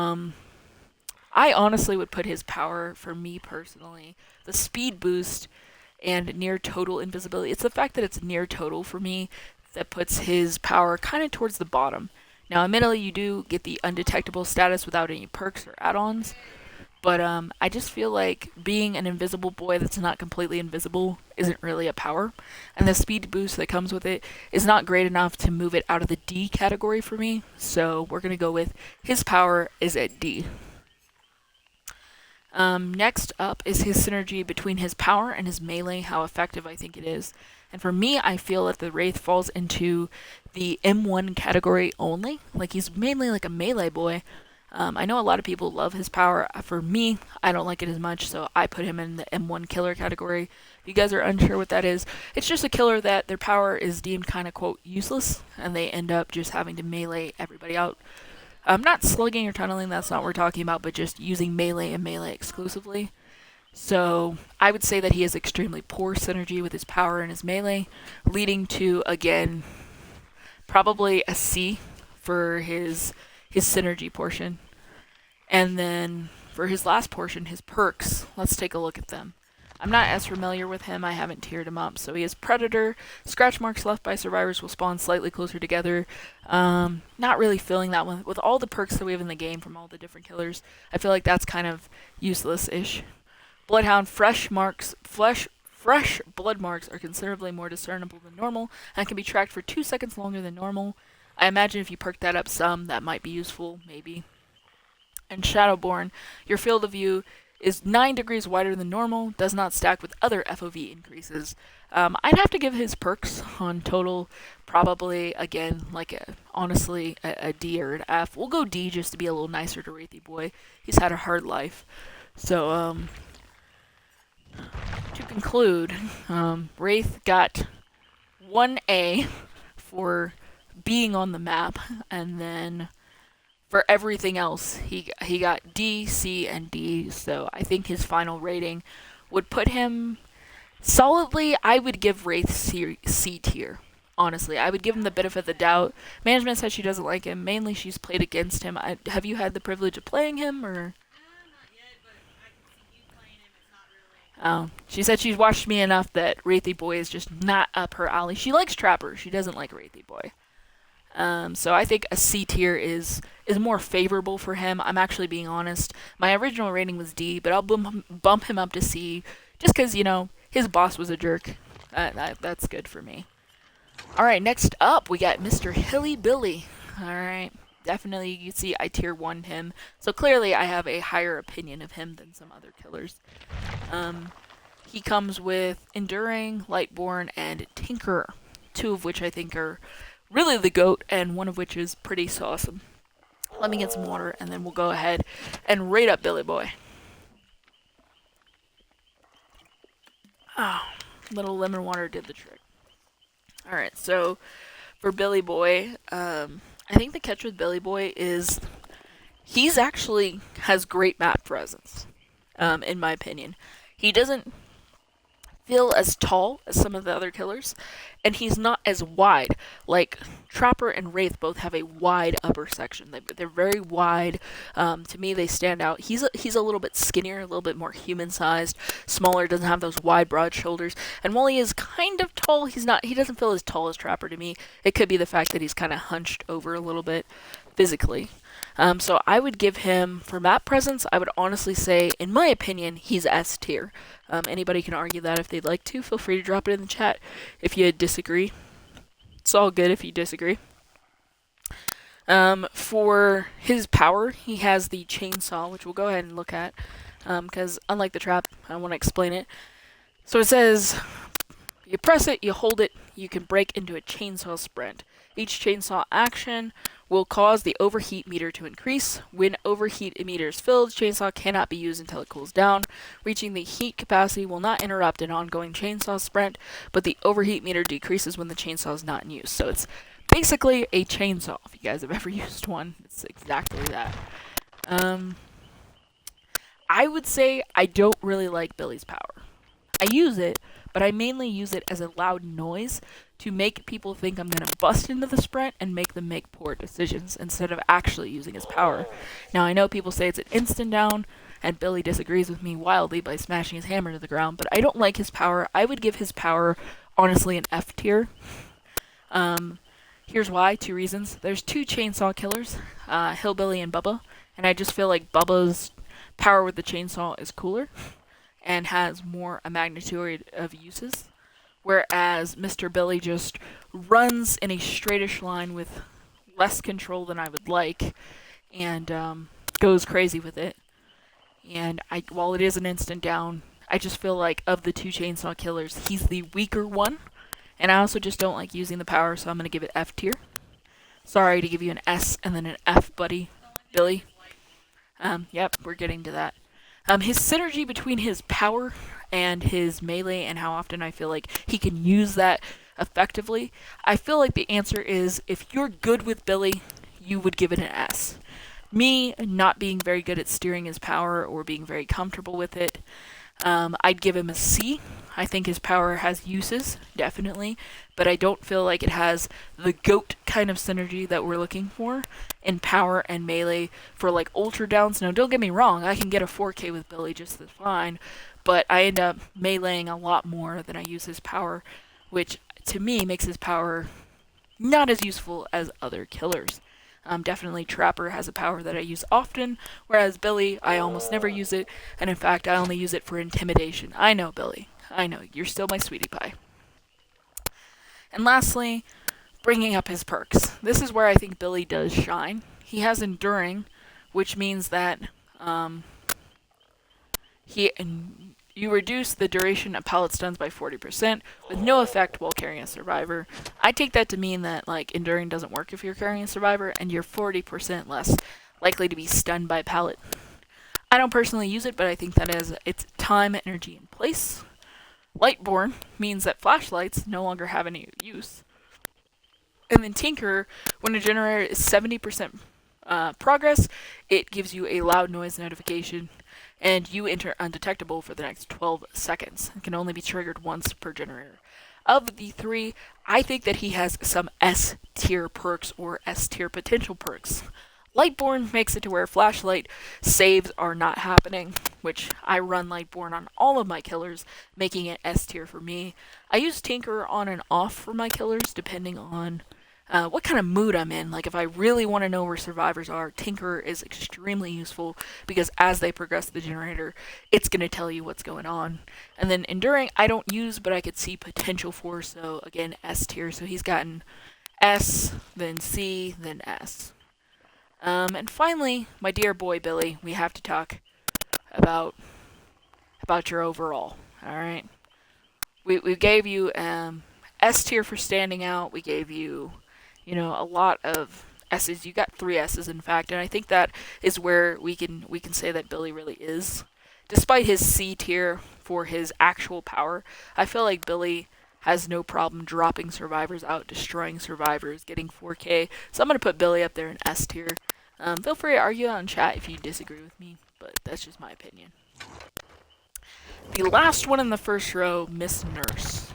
I honestly would put his power, for me personally, the speed boost and near total invisibility. It's the fact that it's near total for me that puts his power kind of towards the bottom. Now, admittedly, you do get the undetectable status without any perks or add-ons, but I just feel like being an invisible boy that's not completely invisible isn't really a power, and the speed boost that comes with it is not great enough to move it out of the D category for me, so we're going to go with his power is at D. Next up is his synergy between his power and his melee, how effective I think it is. And for me, I feel that the Wraith falls into the M1 category only. Like, he's mainly like a melee boy. I know a lot of people love his power. For me, I don't like it as much, so I put him in the M1 killer category. If you guys are unsure what that is, it's just a killer that their power is deemed kind of, quote, useless, and they end up just having to melee everybody out. Not slugging or tunneling, that's not what we're talking about, but just using melee and melee exclusively. So I would say that he has extremely poor synergy with his power and his melee, leading to, again, probably a C for his synergy portion. And then for his last portion, his perks, let's take a look at them. I'm not as familiar with him, I haven't tiered him up. So he is Predator, scratch marks left by survivors will spawn slightly closer together. Not really feeling that one. With all the perks that we have in the game from all the different killers, I feel like that's kind of useless-ish. Bloodhound, fresh blood marks are considerably more discernible than normal and can be tracked for 2 seconds longer than normal. I imagine if you perk that up some, that might be useful, maybe. And Shadowborn, your field of view is 9 degrees wider than normal, does not stack with other FOV increases. I'd have to give his perks on total probably, again, honestly, a D or an F. We'll go D just to be a little nicer to Wraithy Boy. He's had a hard life. So, to conclude, Wraith got 1A for being on the map, and then for everything else, he got D, C, and D, so I think his final rating would put him solidly. I would give Wraith C tier. Honestly, I would give him the benefit of the doubt. Management says she doesn't like him. Mainly, she's played against him. Have you had the privilege of playing him, or? She said she's watched me enough that Wraithy Boy is just not up her alley. She likes Trapper. She doesn't like Wraithy Boy. So I think a C tier is more favorable for him. I'm actually being honest. My original rating was D, but I'll bump him up to C just because, his boss was a jerk. That's good for me. All right, next up, we got Mr. Hilly Billy. All right, definitely you see I tier 1 him. So clearly I have a higher opinion of him than some other killers. He comes with Enduring, Lightborn, and Tinker, 2 of which I think are really the GOAT, and 1 of which is pretty awesome. Let me get some water, and then we'll go ahead and rate up Billy Boy. Oh, little lemon water did the trick. Alright, so for Billy Boy, I think the catch with Billy Boy is he's actually has great map presence, in my opinion. He doesn't feel as tall as some of the other killers, and he's not as wide. Like Trapper and Wraith both have a wide upper section. They're very wide. To me, they stand out. He's a little bit skinnier, a little bit more human-sized, smaller. Doesn't have those wide, broad shoulders. And while he is kind of tall, he doesn't feel as tall as Trapper to me. It could be the fact that he's kind of hunched over a little bit physically. So I would give him, for map presence, I would honestly say, in my opinion, he's S tier. Anybody can argue that if they'd like to. Feel free to drop it in the chat if you disagree. It's all good if you disagree. For his power, he has the chainsaw, which we'll go ahead and look at, because unlike the trap, I want to explain it. So it says, you press it, you hold it, you can break into a chainsaw sprint. Each chainsaw action will cause the overheat meter to increase. When overheat meter is filled, chainsaw cannot be used until it cools down. Reaching the heat capacity will not interrupt an ongoing chainsaw sprint, but the overheat meter decreases when the chainsaw is not in use. So it's basically a chainsaw. If you guys have ever used one, it's exactly that. I would say I don't really like Billy's power. I use it, but I mainly use it as a loud noise to make people think I'm going to bust into the sprint and make them make poor decisions instead of actually using his power. Now, I know people say it's an instant down, and Billy disagrees with me wildly by smashing his hammer to the ground, but I don't like his power. I would give his power, honestly, an F tier. Here's why, 2 reasons. There's 2 chainsaw killers, Hillbilly and Bubba, and I just feel like Bubba's power with the chainsaw is cooler and has more a magnitude of uses, whereas Mr. Billy just runs in a straightish line with less control than I would like, and goes crazy with it. And while it is an instant down, I just feel like of the 2 chainsaw killers, he's the weaker one, and I also just don't like using the power, so I'm going to give it F tier. Sorry to give you an S and then an F, buddy, Billy. Yep, we're getting to that. His synergy between his power and his melee and how often I feel like he can use that effectively, I feel like the answer is if you're good with Billy, you would give it an S. Me not being very good at steering his power or being very comfortable with it, I'd give him a C. I think his power has uses, definitely, but I don't feel like it has the GOAT kind of synergy that we're looking for in power and melee for like ultra downs. Now, don't get me wrong, I can get a 4K with Billy just as fine, but I end up meleeing a lot more than I use his power, which to me makes his power not as useful as other killers. Definitely Trapper has a power that I use often, whereas Billy, I almost never use it, and in fact, I only use it for intimidation. I know, Billy. I know, you're still my sweetie pie. And lastly, bringing up his perks. This is where I think Billy does shine. He has Enduring, which means that you reduce the duration of pallet stuns by 40% with no effect while carrying a survivor. I take that to mean that like Enduring doesn't work if you're carrying a survivor, and you're 40% less likely to be stunned by pallet. I don't personally use it, but I think that as its time, energy, and place. Lightborn means that flashlights no longer have any use. And then Tinker, when a generator is 70% progress, it gives you a loud noise notification, and you enter undetectable for the next 12 seconds. It can only be triggered once per generator. Of the 3, I think that he has some S tier perks or S tier potential perks. Lightborn makes it to where flashlight saves are not happening, which I run Lightborn on all of my killers, making it S tier for me. I use Tinker on and off for my killers, depending on what kind of mood I'm in. Like if I really want to know where survivors are, Tinker is extremely useful because as they progress the generator, it's going to tell you what's going on. And then Enduring, I don't use, but I could see potential for. So again, S tier. So he's gotten S, then C, then S. And finally, my dear boy Billy, we have to talk about your overall. All right, we gave you S tier for standing out. We gave you, a lot of S's. You got 3 S's in fact, and I think that is where we can say that Billy really is. Despite his C tier for his actual power, I feel like Billy has no problem dropping survivors out, destroying survivors, getting 4K. So I'm gonna put Billy up there in S tier. Feel free to argue on chat if you disagree with me, but that's just my opinion. The last one in the first row, Miss Nurse.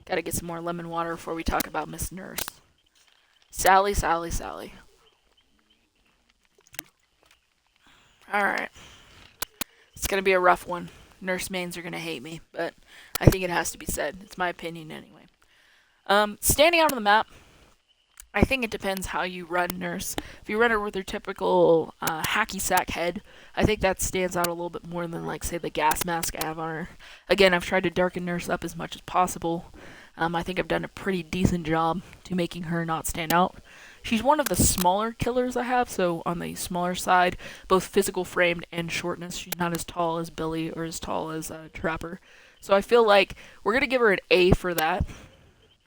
Gotta get some more lemon water before we talk about Miss Nurse. Sally, Sally, Sally. Alright. It's gonna be a rough one. Nurse mains are gonna hate me, but I think it has to be said. It's my opinion anyway. Standing out on the map, I think it depends how you run Nurse. If you run her with her typical hacky sack head, I think that stands out a little bit more than, like, say, the gas mask I have on her. Again, I've tried to darken Nurse up as much as possible. I think I've done a pretty decent job to making her not stand out. She's one of the smaller killers I have, so on the smaller side, both physical framed and shortness. She's not as tall as Billy or as tall as Trapper. So I feel like we're going to give her an A for that.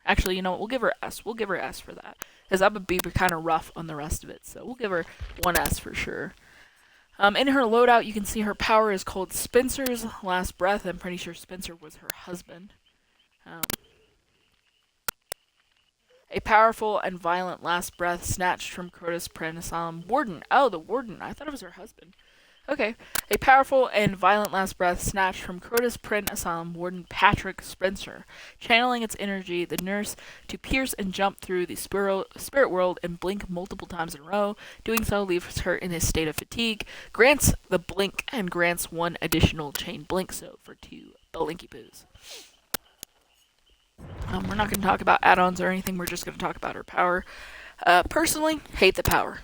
Actually, you know what? We'll give her S. We'll give her S for that. Because that would be kind of rough on the rest of it. So we'll give her 1S for sure. In her loadout, you can see her power is called Spencer's Last Breath. I'm pretty sure Spencer was her husband. A powerful and violent last breath snatched from Crotus Pren Asylum Warden. Oh, the Warden. I thought it was her husband. Okay. A powerful and violent last breath snatched from Crotus Pren Asylum Warden Patrick Spencer, channeling its energy, the nurse, to pierce and jump through the spirit world and blink multiple times in a row. Doing so leaves her in a state of fatigue, grants the blink, and grants 1 additional chain blink, so for 2 blinky poos. We're not going to talk about add-ons or anything. We're just going to talk about her power. Personally, hate the power.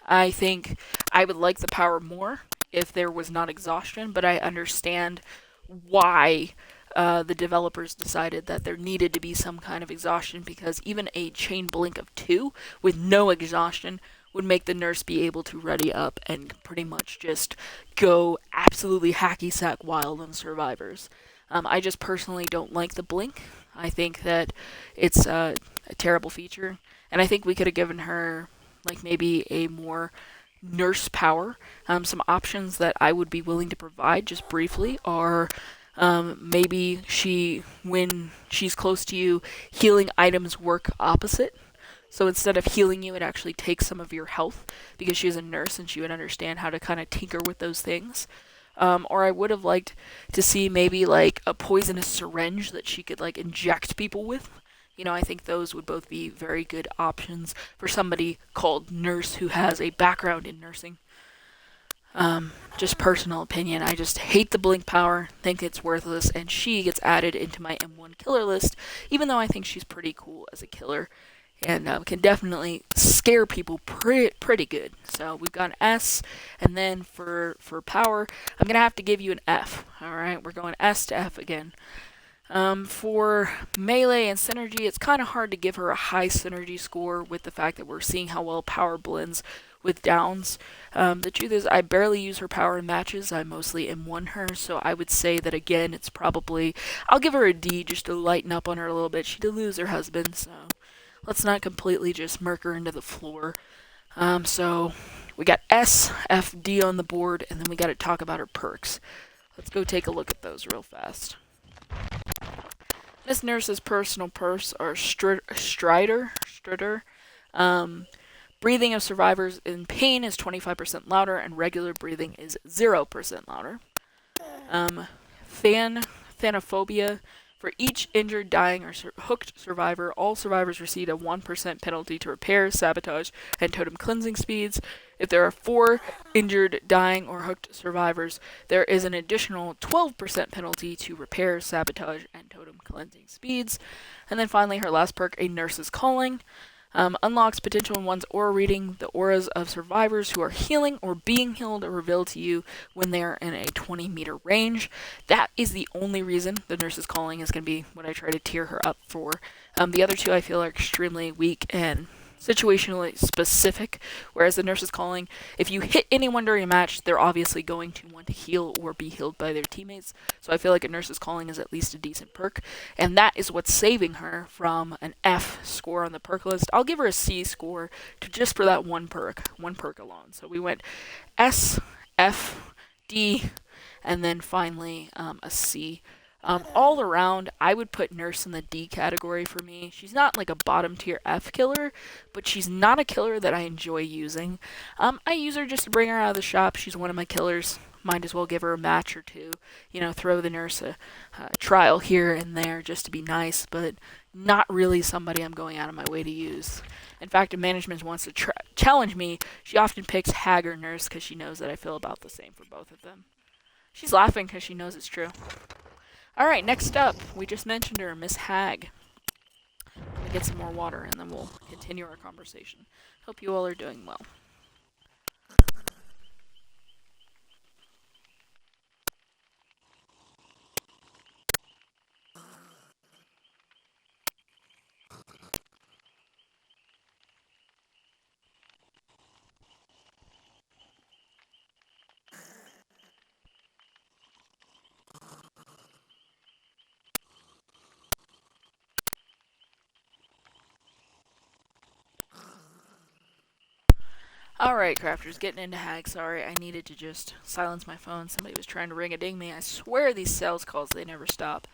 I think I would like the power more if there was not exhaustion, but I understand why the developers decided that there needed to be some kind of exhaustion, because even a chain blink of 2 with no exhaustion would make the nurse be able to ready up and pretty much just go absolutely hacky sack wild on survivors. I just personally don't like the blink. I think that it's a terrible feature, and I think we could have given her like maybe a more nurse power. Some options that I would be willing to provide just briefly are maybe when she's close to you, healing items work opposite. So instead of healing you, it actually takes some of your health, because she's a nurse and she would understand how to kind of tinker with those things. Or I would have liked to see maybe like a poisonous syringe that she could like inject people with. I think those would both be very good options for somebody called Nurse who has a background in nursing. Just personal opinion. I just hate the blink power, think it's worthless, and she gets added into my M1 killer list, even though I think she's pretty cool as a killer. And can definitely scare people pretty good. So we've got an S, and then for power, I'm gonna have to give you an F. All right, we're going S to F again. For melee and synergy, it's kind of hard to give her a high synergy score with the fact that we're seeing how well power blends with downs. The truth is, I barely use her power in matches. I mostly M1 her, so I would say that again, it's probably, I'll give her a D just to lighten up on her a little bit. She did lose her husband, so let's not completely just murk her into the floor. So we got S, F, D on the board, and then we got to talk about her perks. Let's go take a look at those real fast. Miss Nurse's personal perks are Strider. Breathing of survivors in pain is 25% louder, and regular breathing is 0% louder. Thanophobia. For each injured, dying, or hooked survivor, all survivors receive a 1% penalty to repair, sabotage, and totem cleansing speeds. If there are 4 injured, dying, or hooked survivors, there is an additional 12% penalty to repair, sabotage, and totem cleansing speeds. And then finally, her last perk, a Nurse's Calling. Unlocks potential in one's aura reading. The auras of survivors who are healing or being healed are revealed to you when they are in a 20-meter range. That is the only reason the Nurse's Calling is going to be what I try to tier her up for. The other two I feel are extremely weak and situationally specific, whereas the Nurse's Calling, if you hit anyone during a match, they're obviously going to want to heal or be healed by their teammates. So I feel like a Nurse's Calling is at least a decent perk, and that is what's saving her from an F score on the perk list. I'll give her a C score just for that one perk alone. So we went S, F, D, and then finally a C. All around, I would put Nurse in the D category for me. She's not like a bottom tier F killer, but she's not a killer that I enjoy using. I use her just to bring her out of the shop. She's one of my killers. Might as well give her a match or two. Throw the Nurse a trial here and there just to be nice, but not really somebody I'm going out of my way to use. In fact, if management wants to challenge me, she often picks Hag or Nurse because she knows that I feel about the same for both of them. She's laughing because she knows it's true. Alright, next up, we just mentioned her, Miss Hag. Let me get some more water and then we'll continue our conversation. Hope you all are doing well. Alright, crafters, getting into Hag. Sorry, I needed to just silence my phone. Somebody was trying to ring-a-ding me. I swear these sales calls, they never stop.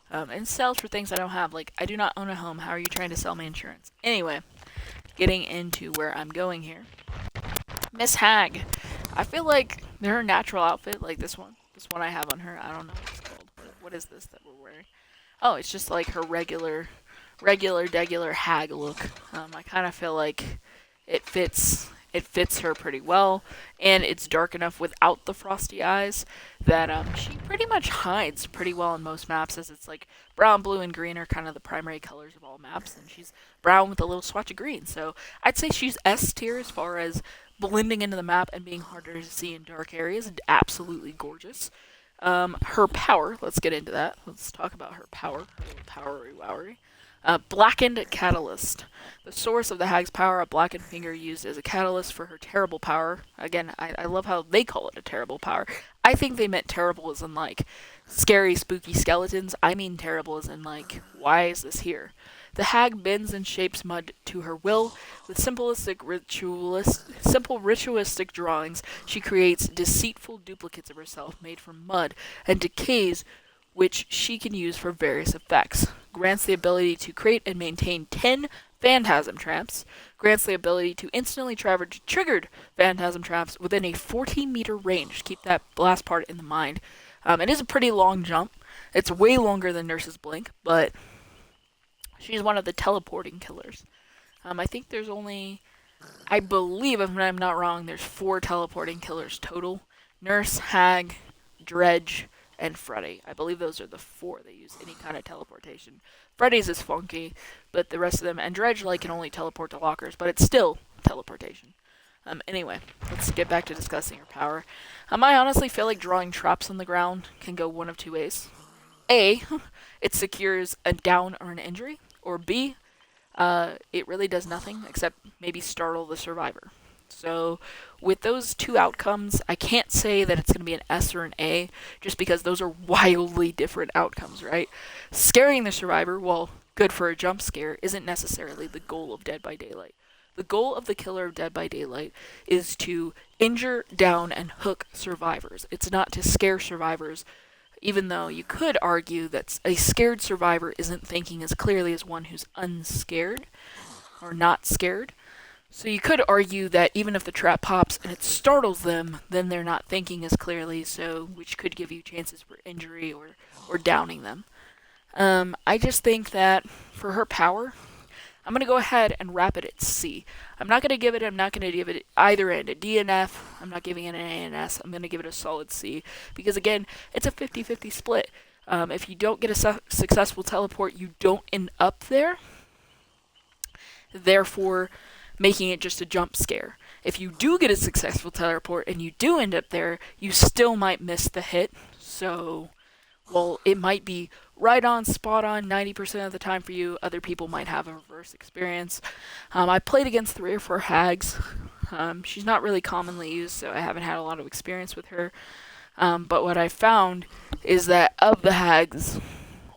And sales for things I don't have. Like, I do not own a home. How are you trying to sell me insurance? Anyway, getting into where I'm going here. Miss Hag. I feel like her natural outfit, like this one I have on her, I don't know what it's called. What is this that we're wearing? Oh, it's just like her regular degular Hag look. I kind of feel like it fits her pretty well, and it's dark enough without the frosty eyes that she pretty much hides pretty well on most maps, as it's like brown, blue, and green are kind of the primary colors of all maps, and she's brown with a little swatch of green. So I'd say she's S tier as far as blending into the map and being harder to see in dark areas. Absolutely gorgeous. Her power, let's get into that. Let's talk about her power. Powery wowery. Blackened Catalyst. The source of the Hag's power, a blackened finger used as a catalyst for her terrible power. Again, I love how they call it a terrible power. I think they meant terrible as in, like, scary, spooky skeletons. I mean terrible as in, like, why is this here? The Hag bends and shapes mud to her will. With simple ritualistic drawings, she creates deceitful duplicates of herself made from mud and decays, which she can use for various effects. Grants the ability to create and maintain 10 Phantasm traps. Grants the ability to instantly triggered Phantasm traps within a 40-meter range. Keep that last part in the mind. It is a pretty long jump. It's way longer than Nurse's Blink, but she's one of the teleporting killers. I think there's only, I believe, if I'm not wrong, there's 4 teleporting killers total. Nurse, Hag, Dredge, and Freddy. I believe those are the 4 that use any kind of teleportation. Freddy's is funky, but the rest of them, and Dredge can only teleport to lockers, but it's still teleportation. Anyway, let's get back to discussing her power. I honestly feel like drawing traps on the ground can go one of 2 ways. A, it secures a down or an injury, or B, it really does nothing except maybe startle the survivor. So with those 2 outcomes, I can't say that it's going to be an S or an A, just because those are wildly different outcomes, right? Scaring the survivor, while good for a jump scare, isn't necessarily the goal of Dead by Daylight. The goal of the killer of Dead by Daylight is to injure, down, and hook survivors. It's not to scare survivors, even though you could argue that a scared survivor isn't thinking as clearly as one who's unscared, or not scared. So you could argue that even if the trap pops and it startles them, then they're not thinking as clearly, so which could give you chances for injury or downing them. I just think that for her power, I'm going to go ahead and wrap it at C. I'm not going to give it either end, a D and F. I'm not giving it an A and S. I'm going to give it a solid C. Because again, it's a 50-50 split. If you don't get a successful teleport, you don't end up there, therefore making it just a jump scare. If you do get a successful teleport and you do end up there, you still might miss the hit. So, well, it might be right on, spot on 90% of the time for you. Other people might have a reverse experience. I played against 3 or 4 hags. She's not really commonly used, so I haven't had a lot of experience with her. But what I found is that of the hags,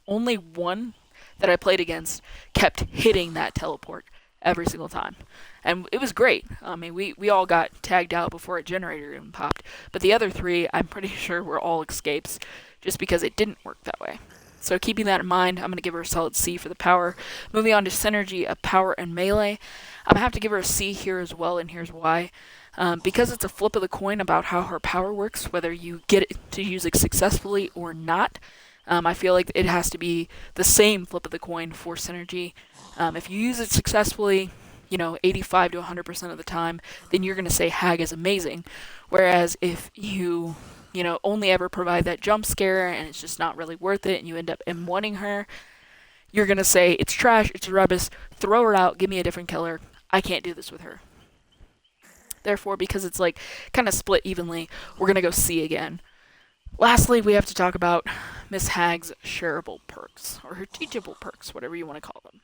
only one that I played against kept hitting that teleport every single time. And it was great. I mean, we all got tagged out before a generator even popped. But the other 3, I'm pretty sure were all escapes, just because it didn't work that way. So keeping that in mind, I'm going to give her a solid C for the power. Moving on to synergy of power and melee, I'm going to have to give her a C here as well, and here's why. Because it's a flip of the coin about how her power works, whether you get it to use it successfully or not, I feel like it has to be the same flip of the coin for synergy. If you use it successfully, 85 to 100% of the time, then you're going to say Hag is amazing. Whereas if you, only ever provide that jump scare and it's just not really worth it and you end up M1ing her, you're going to say it's trash, it's rubbish, throw her out, give me a different killer. I can't do this with her. Therefore, because it's like kind of split evenly, we're going to go C again. Lastly, we have to talk about Miss Hag's shareable perks, or her teachable perks, whatever you want to call them.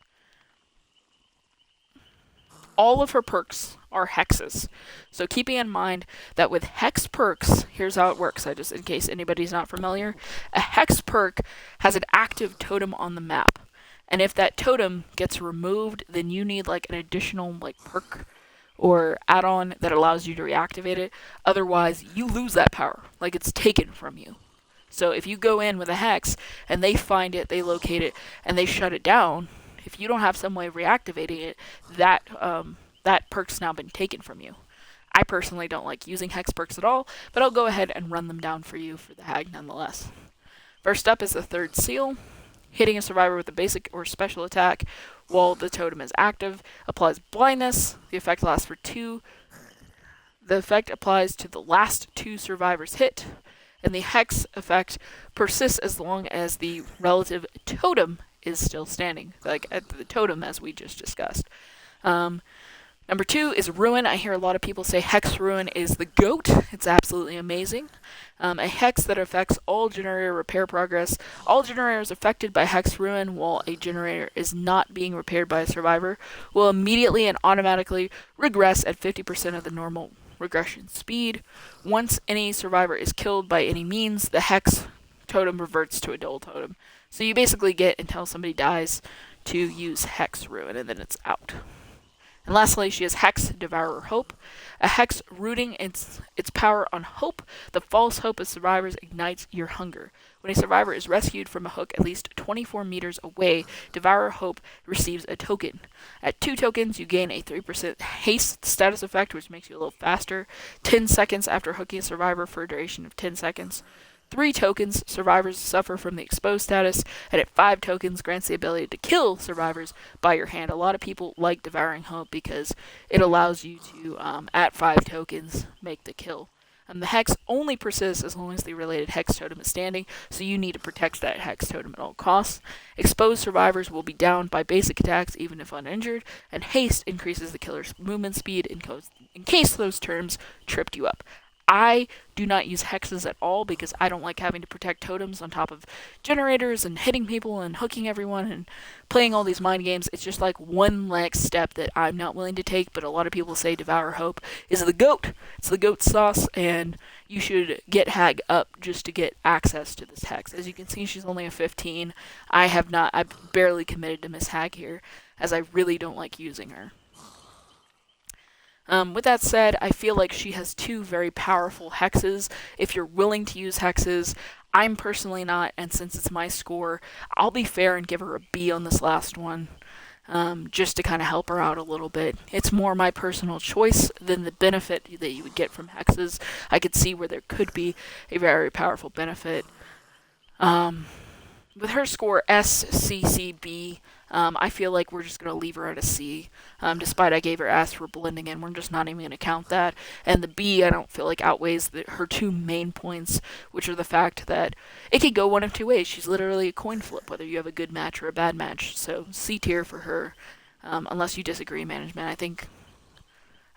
All of her perks are hexes. So keeping in mind that with hex perks, here's how it works, just in case anybody's not familiar. A hex perk has an active totem on the map. And if that totem gets removed, then you need like an additional perk or add-on that allows you to reactivate it. Otherwise, you lose that power. Like it's taken from you. So if you go in with a hex and they find it, they locate it, and they shut it down, if you don't have some way of reactivating it, that perk's now been taken from you. I personally don't like using hex perks at all, but I'll go ahead and run them down for you for the hag nonetheless. First up is the third seal. Hitting a survivor with a basic or special attack while the totem is active applies blindness. The effect lasts for 2. The effect applies to the last 2 survivors hit, and the hex effect persists as long as the relative totem is still standing, like at the totem as we just discussed. Number 2 is Ruin. I hear a lot of people say Hex Ruin is the GOAT. It's absolutely amazing. A hex that affects all generator repair progress. All generators affected by Hex Ruin while a generator is not being repaired by a survivor will immediately and automatically regress at 50% of the normal regression speed. Once any survivor is killed by any means, the Hex totem reverts to a dull totem. So you basically get until somebody dies to use Hex Ruin, and then it's out. And lastly, she has Hex Devourer Hope. A hex rooting its power on hope. The false hope of survivors ignites your hunger. When a survivor is rescued from a hook at least 24 meters away, Devourer Hope receives a token. At 2 tokens, you gain a 3% haste status effect, which makes you a little faster. 10 seconds after hooking a survivor for a duration of 10 seconds. 3 tokens, survivors suffer from the exposed status, and at 5 tokens, grants the ability to kill survivors by your hand. A lot of people like Devouring Hope because it allows you to, at 5 tokens, make the kill. The hex only persists as long as the related hex totem is standing, so you need to protect that hex totem at all costs. Exposed survivors will be downed by basic attacks even if uninjured, and haste increases the killer's movement speed in case those terms tripped you up. I do not use hexes at all because I don't like having to protect totems on top of generators and hitting people and hooking everyone and playing all these mind games. It's just like one next step that I'm not willing to take, but a lot of people say Devour Hope is the GOAT. It's the GOAT sauce, and you should get Hag up just to get access to this hex. As you can see, she's only a 15. I've barely committed to Miss Hag here, as I really don't like using her. With that said, I feel like she has 2 very powerful hexes. If you're willing to use hexes, I'm personally not, and since it's my score, I'll be fair and give her a B on this last one, just to kind of help her out a little bit. It's more my personal choice than the benefit that you would get from hexes. I could see where there could be a very powerful benefit. With her score SCCB, I feel like we're just going to leave her at a C. Despite I gave her S for blending in, we're just not even going to count that. And the B, I don't feel like outweighs her 2 main points, which are the fact that it could go one of 2 ways. She's literally a coin flip, whether you have a good match or a bad match. So C tier for her. unless you disagree, management. I think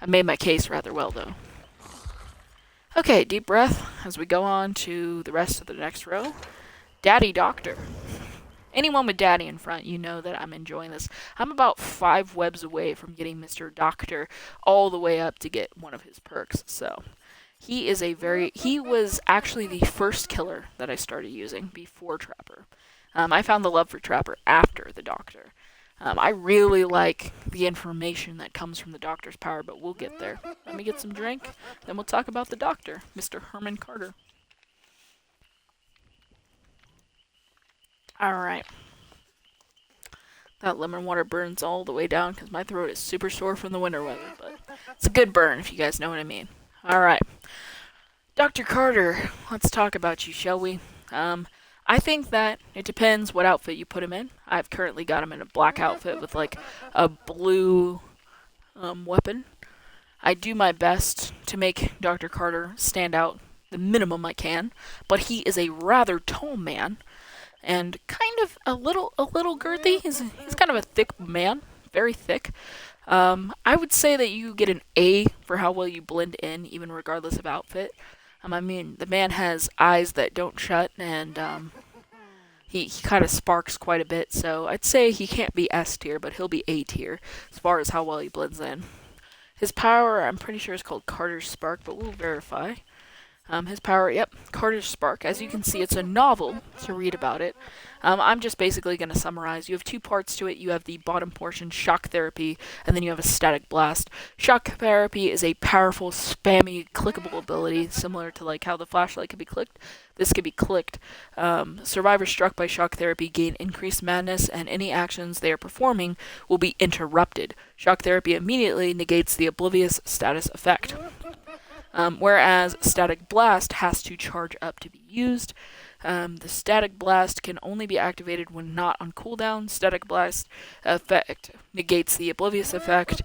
I made my case rather well, though. Okay, deep breath as we go on to the rest of the next row. Daddy Doctor. Anyone with Daddy in front, you know that I'm enjoying this. I'm about 5 webs away from getting Mr. Doctor all the way up to get one of his perks, so he was actually the first killer that I started using before Trapper. I found the love for Trapper after the Doctor. I really like the information that comes from the Doctor's power, but we'll get there. Let me get some drink, then we'll talk about the Doctor, Mr. Herman Carter. Alright. That lemon water burns all the way down because my throat is super sore from the winter weather, but it's a good burn if you guys know what I mean. Alright. Dr. Carter, let's talk about you, shall we? I think that it depends what outfit you put him in. I've currently got him in a black outfit with like a blue weapon. I do my best to make Dr. Carter stand out the minimum I can, but he is a rather tall man and kind of a little girthy. He's kind of a thick man, very thick. I would say that you get an A for how well you blend in, even regardless of outfit. I mean, the man has eyes that don't shut, and he kind of sparks quite a bit, so I'd say he can't be S tier, but he'll be A tier as far as how well he blends in. His power, I'm pretty sure, is called Carter's Spark, but we'll verify. His power, yep, Carter's Spark. As you can see, it's a novel to read about it. I'm just basically going to summarize. You have 2 parts to it. You have the bottom portion, Shock Therapy, and then you have a Static Blast. Shock Therapy is a powerful, spammy, clickable ability, similar to like how the flashlight could be clicked. This could be clicked. Survivors struck by Shock Therapy gain increased madness, and any actions they are performing will be interrupted. Shock Therapy immediately negates the Oblivious status effect. Whereas Static Blast has to charge up to be used. The Static Blast can only be activated when not on cooldown. Static Blast effect negates the Oblivious effect,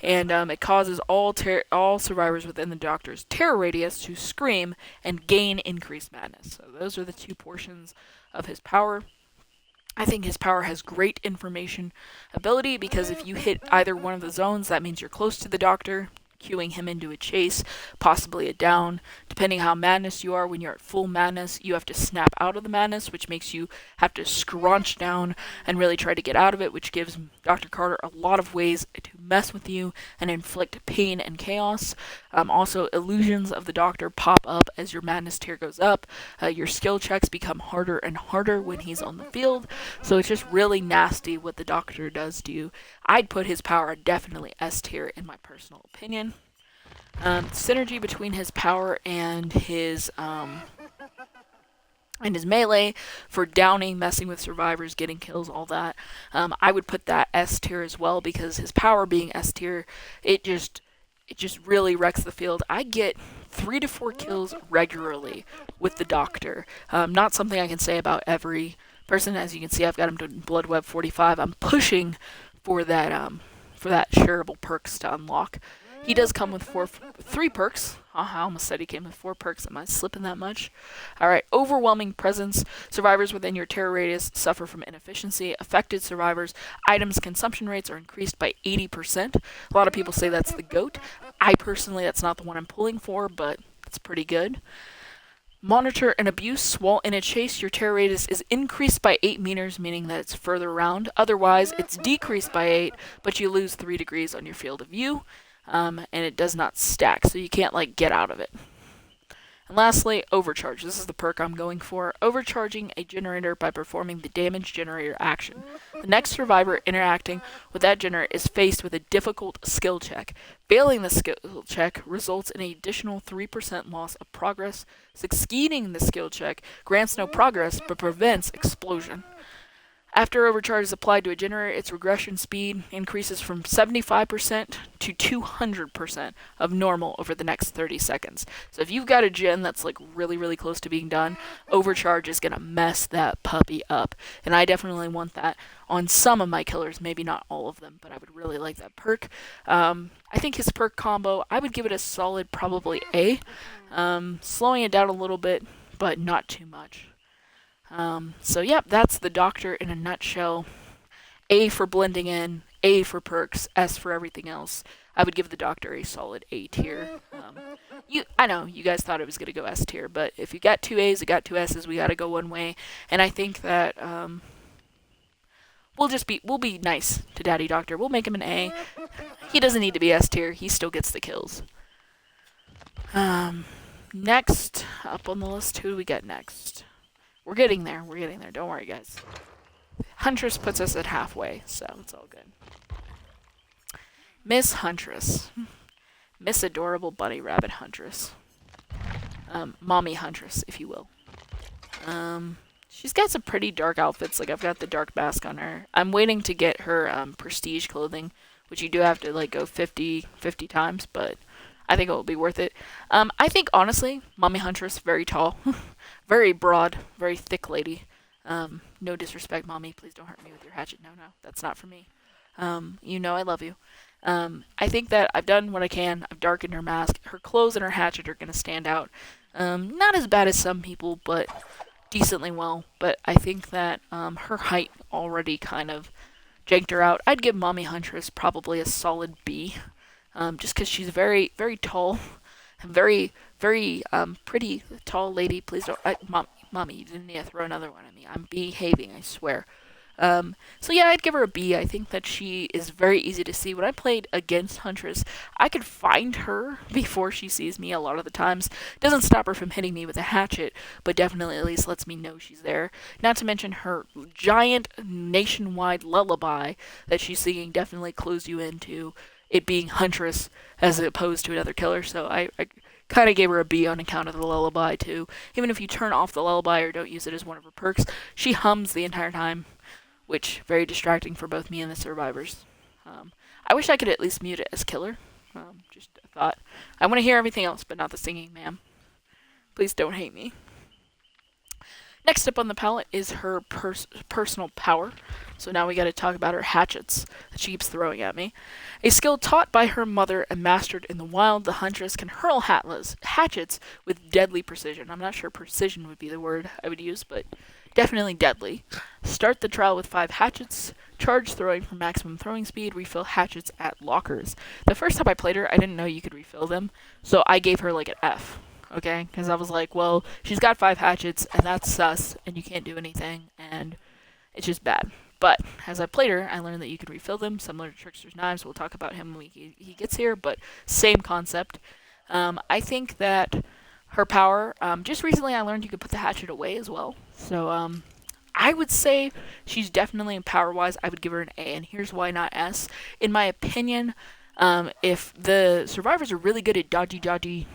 and it causes all survivors within the Doctor's terror radius to scream and gain increased madness. So those are the 2 portions of his power. I think his power has great information ability because if you hit either one of the zones, that means you're close to the Doctor, cueing him into a chase, possibly a down. Depending how madness you are, when you're at full madness, you have to snap out of the madness, which makes you have to scrunch down and really try to get out of it, which gives Dr. Carter a lot of ways to mess with you and inflict pain and chaos. Also, illusions of the Doctor pop up as your madness tier goes up. Your skill checks become harder and harder when he's on the field, so it's just really nasty what the Doctor does to you. I'd put his power definitely S tier in my personal opinion. Synergy between his power and his melee for downing, messing with survivors, getting kills, all that. I would put that S tier as well because his power being S tier, it just really wrecks the field. I get 3 to 4 kills regularly with the Doctor. Not something I can say about every person. As you can see, I've got him to Blood Web 45. I'm pushing for that shareable perks to unlock. He does come with 3 perks. I almost said he came with 4 perks. Am I slipping that much? Alright, Overwhelming Presence. Survivors within your terror radius suffer from inefficiency. Affected survivors' items consumption rates are increased by 80%. A lot of people say that's the GOAT. I personally, that's not the one I'm pulling for, but it's pretty good. Monitor and Abuse. While in a chase, your terror radius is increased by 8 meters, meaning that it's further around. Otherwise, it's decreased by 8, but you lose 3 degrees on your field of view. And it does not stack, so you can't like get out of it. And lastly, Overcharge. This is the perk I'm going for. Overcharging a generator by performing the damage generator action. The next survivor interacting with that generator is faced with a difficult skill check. Failing the skill check results in an additional 3% loss of progress. Succeeding the skill check grants no progress but prevents explosion. After Overcharge is applied to a generator, its regression speed increases from 75% to 200% of normal over the next 30 seconds. So if you've got a gen that's like really close to being done, Overcharge is going to mess that puppy up. And I definitely want that on some of my killers, maybe not all of them, but I would really like that perk. I think his perk combo, I would give it a solid probably A. Slowing it down a little bit, but not too much. So yeah, that's the Doctor in a nutshell. A for blending in, A for perks, S for everything else. I would give the Doctor a solid A tier. I know you guys thought it was gonna go S tier, but if you got two A's, you got two S's. We gotta go one way, and I think that we'll be nice to Daddy Doctor. We'll make him an A. He doesn't need to be S tier. He still gets the kills. Next up on the list, who do we get next? We're getting there. We're getting there. Don't worry, guys. Huntress puts us at halfway, so it's all good. Miss Huntress. Miss Adorable Bunny Rabbit Huntress. Mommy Huntress, if you will. She's got some pretty dark outfits. Like, I've got the dark mask on her. I'm waiting to get her prestige clothing, which you do have to, like, go 50 times, but I think it will be worth it. I think, honestly, Mommy Huntress, very tall. Very broad, very thick lady. No disrespect, Mommy. Please don't hurt me with your hatchet. No, that's not for me. You know I love you. I think that I've done what I can. I've darkened her mask. Her clothes and her hatchet are going to stand out. Not as bad as some people, but decently well. But I think that her height already kind of janked her out. I'd give Mommy Huntress probably a solid B, just because she's very, very tall. Very, very pretty tall lady. Please don't... Mommy, you didn't need to throw another one at me. I'm behaving, I swear. So yeah, I'd give her a B. I think that she is very easy to see. When I played against Huntress, I could find her before she sees me a lot of the times. Doesn't stop her from hitting me with a hatchet, but definitely at least lets me know she's there. Not to mention her giant nationwide lullaby that she's singing definitely clues you into it being Huntress as opposed to another killer. So I kind of gave her a B on account of the lullaby too. Even if you turn off the lullaby or don't use it as one of her perks, she hums the entire time, which very distracting for both me and the survivors. I wish I could at least mute it as killer. Just a thought. I want to hear everything else, but not the singing, ma'am. Please don't hate me. Next up on the palette is her personal power. So now we got to talk about her hatchets that she keeps throwing at me. A skill taught by her mother and mastered in the wild, the Huntress can hurl hatchets with deadly precision. I'm not sure precision would be the word I would use, but definitely deadly. Start the trial with 5 hatchets. Charge throwing for maximum throwing speed. Refill hatchets at lockers. The first time I played her, I didn't know you could refill them, so I gave her like an F. Okay? Because I was like, well, she's got 5 hatchets, and that's sus, and you can't do anything, and it's just bad. But as I played her, I learned that you could refill them, similar to Trickster's Knives. We'll talk about him when he gets here, but same concept. I think that her power, just recently I learned you could put the hatchet away as well. So I would say she's definitely, power-wise, I would give her an A, and here's why not S. In my opinion, if the survivors are really good at dodgy,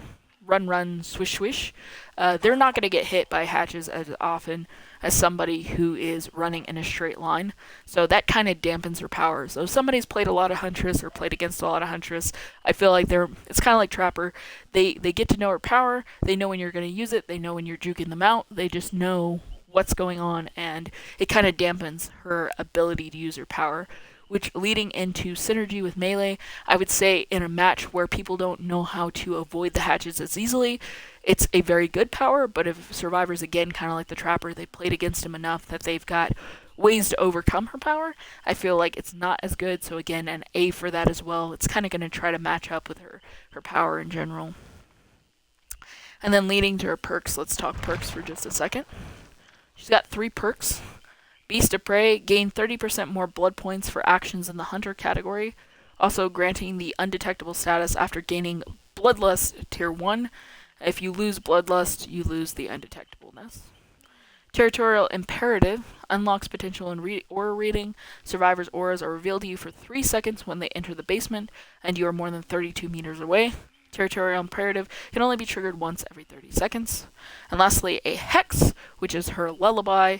run, swish, they're not going to get hit by hatches as often as somebody who is running in a straight line. So that kind of dampens her power. So if somebody's played a lot of Huntress or played against a lot of Huntress, I feel like it's kind of like Trapper. They get to know her power. They know when you're going to use it. They know when you're juking them out. They just know what's going on, and it kind of dampens her ability to use her power, which leading into synergy with melee, I would say in a match where people don't know how to avoid the hatches as easily, it's a very good power, but if survivors, again, kind of like the Trapper, they played against him enough that they've got ways to overcome her power, I feel like it's not as good, so again, an A for that as well. It's kind of going to try to match up with her power in general. And then leading to her perks, let's talk perks for just a second. She's got 3 perks. Beast of Prey, gain 30% more blood points for actions in the Hunter category, also granting the undetectable status after gaining Bloodlust Tier 1. If you lose Bloodlust, you lose the undetectableness. Territorial Imperative unlocks potential in aura reading. Survivors' auras are revealed to you for 3 seconds when they enter the basement, and you are more than 32 meters away. Territorial Imperative can only be triggered once every 30 seconds. And lastly, a Hex, which is her lullaby.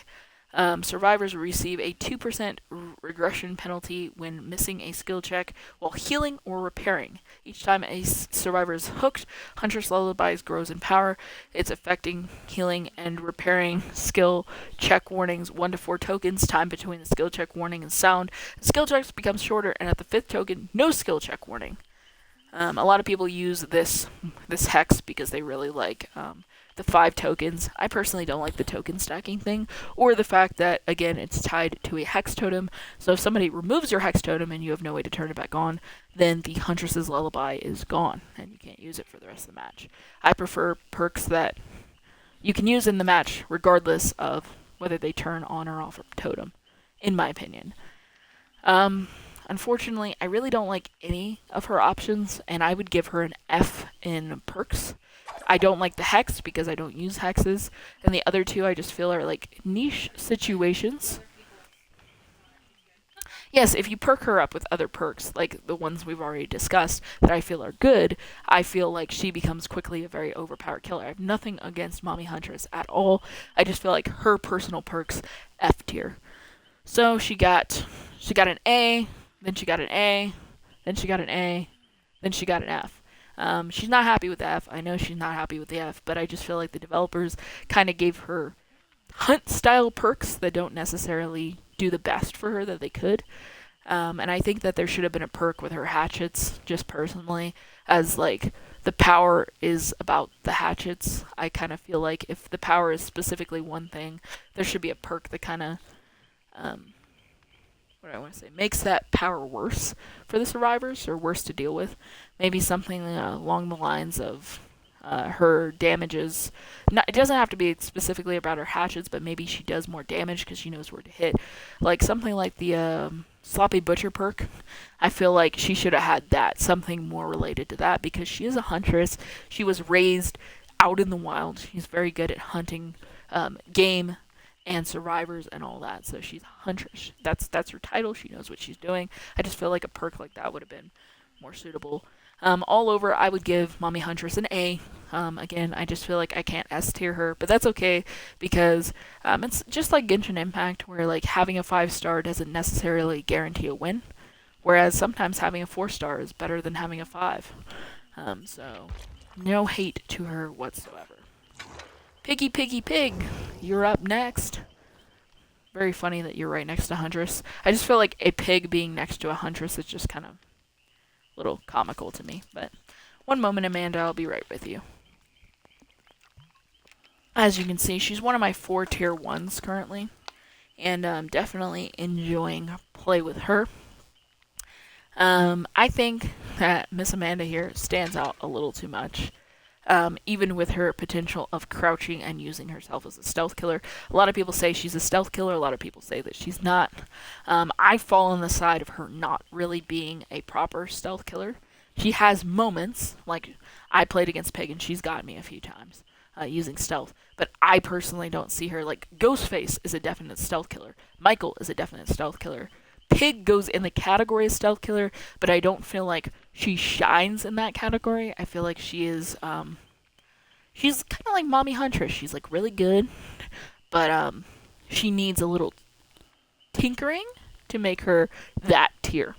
Survivors receive a 2% regression penalty when missing a skill check while healing or repairing. Each time a survivor is hooked, Huntress Lullabies grows in power. It's affecting healing and repairing skill check warnings 1 to 4 tokens. Time between the skill check warning and sound. The skill checks becomes shorter, and at the 5th token, no skill check warning. A lot of people use this hex because they really like the 5 tokens. I personally don't like the token stacking thing, or the fact that, again, it's tied to a hex totem. So if somebody removes your hex totem and you have no way to turn it back on, then the Huntress's Lullaby is gone, and you can't use it for the rest of the match. I prefer perks that you can use in the match regardless of whether they turn on or off a totem, in my opinion. Unfortunately, I really don't like any of her options, and I would give her an F in perks. I don't like the hex because I don't use hexes, and the other two I just feel are like niche situations. Yes, if you perk her up with other perks, like the ones we've already discussed, that I feel are good, I feel like she becomes quickly a very overpowered killer. I have nothing against Mommy Huntress at all. I just feel like her personal perks, F tier. So she got an A, then she got an A, then she got an A, then she got an F. She's not happy with the F. I know she's not happy with the F, but I just feel like the developers kind of gave her hunt style perks that don't necessarily do the best for her that they could. And I think that there should have been a perk with her hatchets, just personally, as like the power is about the hatchets. I kind of feel like if the power is specifically one thing, there should be a perk that kind of, what do I want to say, makes that power worse for the survivors or worse to deal with. Maybe something along the lines of her damages. Not, it doesn't have to be specifically about her hatchets, but maybe she does more damage because she knows where to hit. Like something like the Sloppy Butcher perk. I feel like she should have had that, something more related to that, because she is a huntress. She was raised out in the wild. She's very good at hunting game and survivors and all that. So she's a huntress. That's her title. She knows what she's doing. I just feel like a perk like that would have been more suitable. All over, I would give Mommy Huntress an A. Again, I just feel like I can't S tier her, but that's okay because it's just like Genshin Impact, where like having a 5-star doesn't necessarily guarantee a win, whereas sometimes having a 4-star is better than having a 5. So no hate to her whatsoever. Piggy Piggy Pig, you're up next. Very funny that you're right next to Huntress. I just feel like a pig being next to a Huntress is just kind of little comical to me. But one moment, Amanda, I'll be right with you. As you can see, she's one of my 4 tier 1s currently, and I'm definitely enjoying play with her. I think that Miss Amanda here stands out a little too much. Even with her potential of crouching and using herself as a stealth killer. A lot of people say she's a stealth killer, a lot of people say that she's not. I fall on the side of her not really being a proper stealth killer. She has moments, like I played against Pig and she's got me a few times using stealth, but I personally don't see her. Like Ghostface is a definite stealth killer. Michael is a definite stealth killer. Pig goes in the category of stealth killer, but I don't feel like she shines in that category. I feel like she is, she's kind of like Mommy Huntress. She's like really good, but she needs a little tinkering to make her that tier.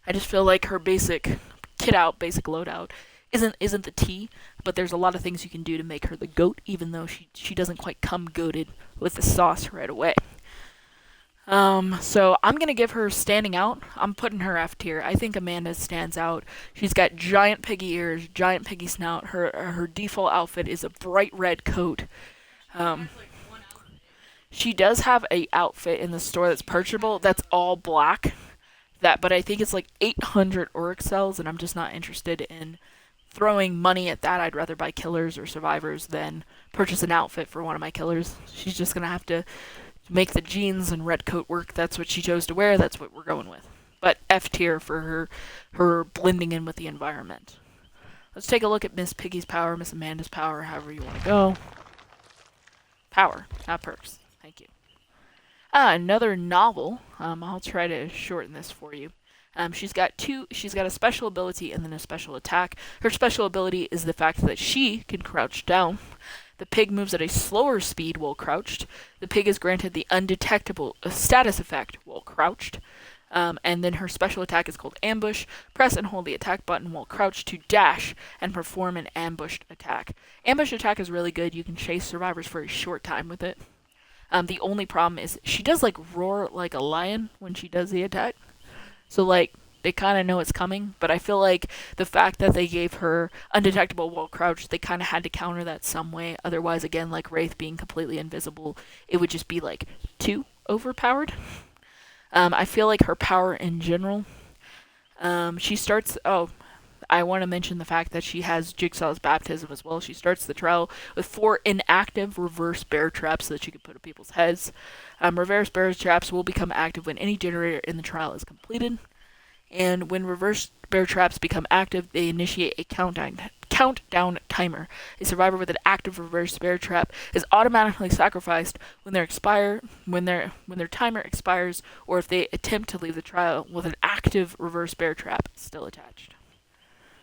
I just feel like her basic kit out, basic loadout isn't the T, but there's a lot of things you can do to make her the GOAT, even though she doesn't quite come goated with the sauce right away. So I'm gonna give her standing out. I'm putting her F tier. I think Amanda stands out. She's got giant piggy ears, giant piggy snout. Her default outfit is a bright red coat. She does have a outfit in the store that's purchasable. That's all black. But I think it's like 800 Auric cells, and I'm just not interested in throwing money at that. I'd rather buy killers or survivors than purchase an outfit for one of my killers. She's just gonna have to make the jeans and red coat work. That's what she chose to wear. That's what we're going with. But F tier for her blending in with the environment. Let's take a look at Miss Piggy's power, Miss Amanda's power, however you want to go. Power, not perks. Thank you. Another novel. I'll try to shorten this for you. She's got a special ability and then a special attack. Her special ability is the fact that she can crouch down. The pig moves at a slower speed while crouched. The pig is granted the undetectable status effect while crouched. And then her special attack is called Ambush. Press and hold the attack button while crouched to dash and perform an ambushed attack. Ambush attack is really good. You can chase survivors for a short time with it. The only problem is she does like roar like a lion when she does the attack. So like They kind of know it's coming, but I feel like the fact that they gave her undetectable while crouched, they kind of had to counter that some way. Otherwise, again, like Wraith being completely invisible, it would just be like too overpowered. I feel like her power in general. She starts. Oh, I want to mention the fact that she has Jigsaw's baptism as well. She starts the trial with 4 inactive reverse bear traps so that she can put on people's heads. Reverse bear traps will become active when any generator in the trial is completed. And when reverse bear traps become active, they initiate a countdown timer. A survivor with an active reverse bear trap is automatically sacrificed when their timer expires, or if they attempt to leave the trial with an active reverse bear trap still attached.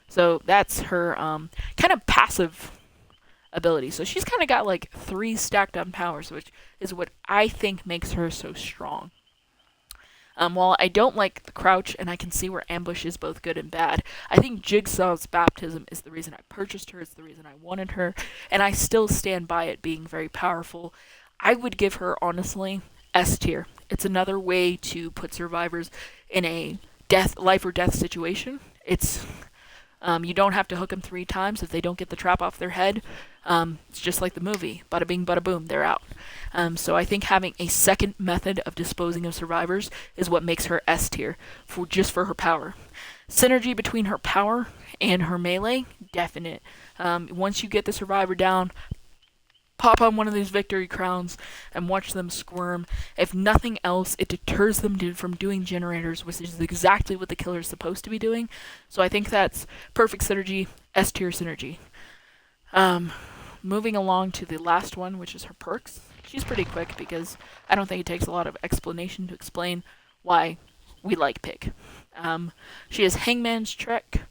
So that's her kind of passive ability. So she's kind of got like 3 stacked on powers, which is what I think makes her so strong. While I don't like the crouch, and I can see where ambush is both good and bad, I think Jigsaw's baptism is the reason I purchased her, it's the reason I wanted her, and I still stand by it being very powerful. I would give her, honestly, S tier. It's another way to put survivors in a life or death situation. You don't have to hook them 3 times if they don't get the trap off their head. It's just like the movie. Bada bing, bada boom, they're out. So I think having a second method of disposing of survivors is what makes her S tier, just for her power. Synergy between her power and her melee, definite. Once you get the survivor down, pop on one of these victory crowns and watch them squirm. If nothing else, it deters them from doing generators, which is exactly what the killer is supposed to be doing. So I think that's perfect synergy, S tier synergy. Moving along to the last one, which is her perks. She's pretty quick because I don't think it takes a lot of explanation to explain why we like Pig. She has Hangman's Trick.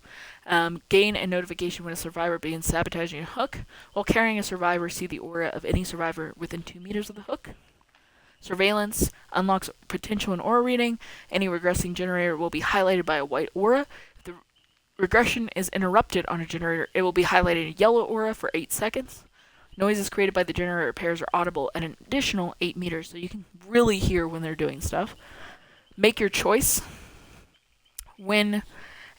Gain a notification when a survivor begins sabotaging a hook. While carrying a survivor, see the aura of any survivor within 2 meters of the hook. Surveillance unlocks potential and aura reading. Any regressing generator will be highlighted by a white aura. If the regression is interrupted on a generator, it will be highlighted in yellow aura for 8 seconds. Noises created by the generator repairs are audible at an additional 8 meters, so you can really hear when they're doing stuff. Make your choice. When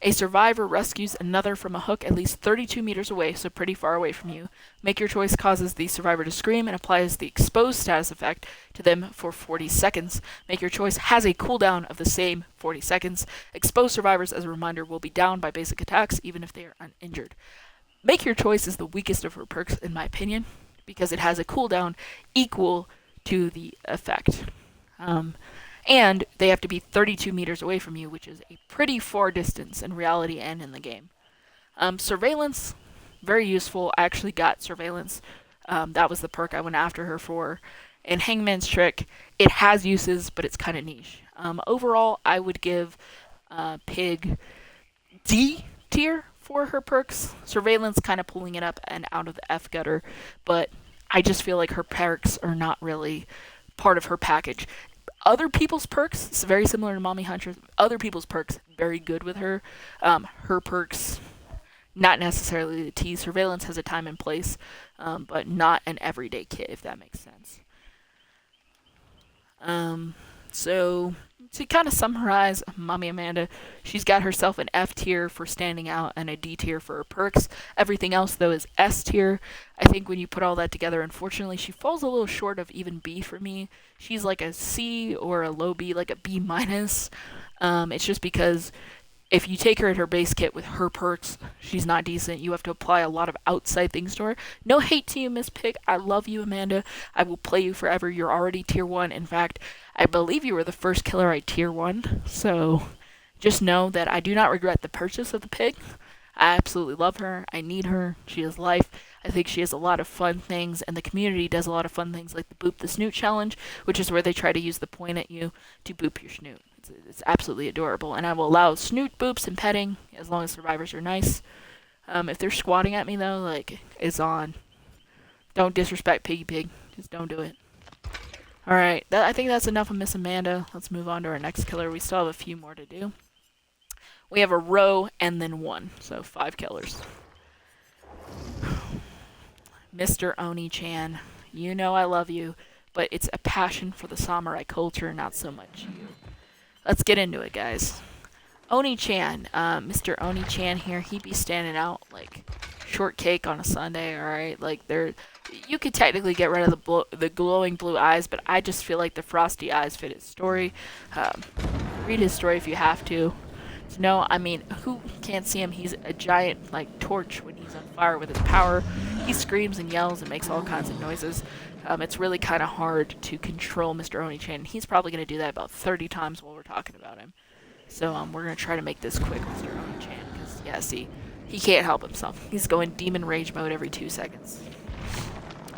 a survivor rescues another from a hook at least 32 meters away, so pretty far away from you, Make Your Choice causes the survivor to scream and applies the exposed status effect to them for 40 seconds. Make Your Choice has a cooldown of the same 40 seconds. Exposed survivors, as a reminder, will be down by basic attacks even if they are uninjured. Make Your Choice is the weakest of her perks, in my opinion, because it has a cooldown equal to the effect. And they have to be 32 meters away from you, which is a pretty far distance in reality and in the game. Surveillance, very useful. I actually got Surveillance. That was the perk I went after her for. And Hangman's Trick, it has uses, but it's kind of niche. Overall, I would give Pig D tier for her perks. Surveillance kind of pulling it up and out of the F gutter, but I just feel like her perks are not really part of her package. Other people's perks, it's very similar to Mommy Hunter. Other people's perks, very good with her. Her perks, not necessarily the T. Surveillance has a time and place, but not an everyday kit, if that makes sense. So, to kind of summarize, Mommy Amanda, she's got herself an F tier for standing out and a D tier for her perks. Everything else, though, is S tier. I think when you put all that together, unfortunately, she falls a little short of even B for me. She's like a C or a low B, like a B minus. It's just because if you take her at her base kit with her perks, she's not decent. You have to apply a lot of outside things to her. No hate to you, Miss Pig. I love you, Amanda. I will play you forever. You're already tier 1. In fact, I believe you were the first killer I tier 1. So just know that I do not regret the purchase of the Pig. I absolutely love her. I need her. She is life. I think she has a lot of fun things, and the community does a lot of fun things like the Boop the Snoot challenge, which is where they try to use the point at you to boop your snoot. It's absolutely adorable, and I will allow snoot boops and petting as long as survivors are nice. If they're squatting at me, though, like, it's on. Don't disrespect Piggy Pig. Just don't do it. Alright, I think that's enough of Miss Amanda. Let's move on to our next killer. We still have a few more to do. We have a row and then 1, so 5 killers. Mr. Oni-chan, you know I love you, but it's a passion for the samurai culture, not so much you. Let's get into it, guys. Oni-chan, Mr. Oni-chan here, he'd be standing out like shortcake on a Sunday, alright? Like, you could technically get rid of the glowing blue eyes, but I just feel like the frosty eyes fit his story. Read his story if you have to. No, I mean, who can't see him? He's a giant, like, torch when he's on fire with his power. He screams and yells and makes all kinds of noises. It's really kind of hard to control Mr. Oni-chan. He's probably going to do that about 30 times while we're talking about him. So, we're going to try to make this quick, Mr. Oni-chan, because, yeah, see, he can't help himself. He's going demon rage mode every 2 seconds.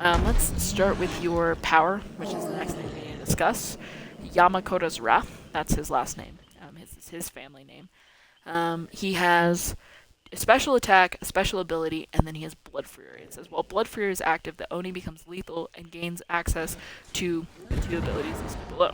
Let's start with your power, which is the next thing we need to discuss. Yamakota's Wrath, that's his last name. His family name. He has a special attack, a special ability, and then he has Blood Fury. It says, while Blood Fury is active, the Oni becomes lethal and gains access to the 2 abilities listed below.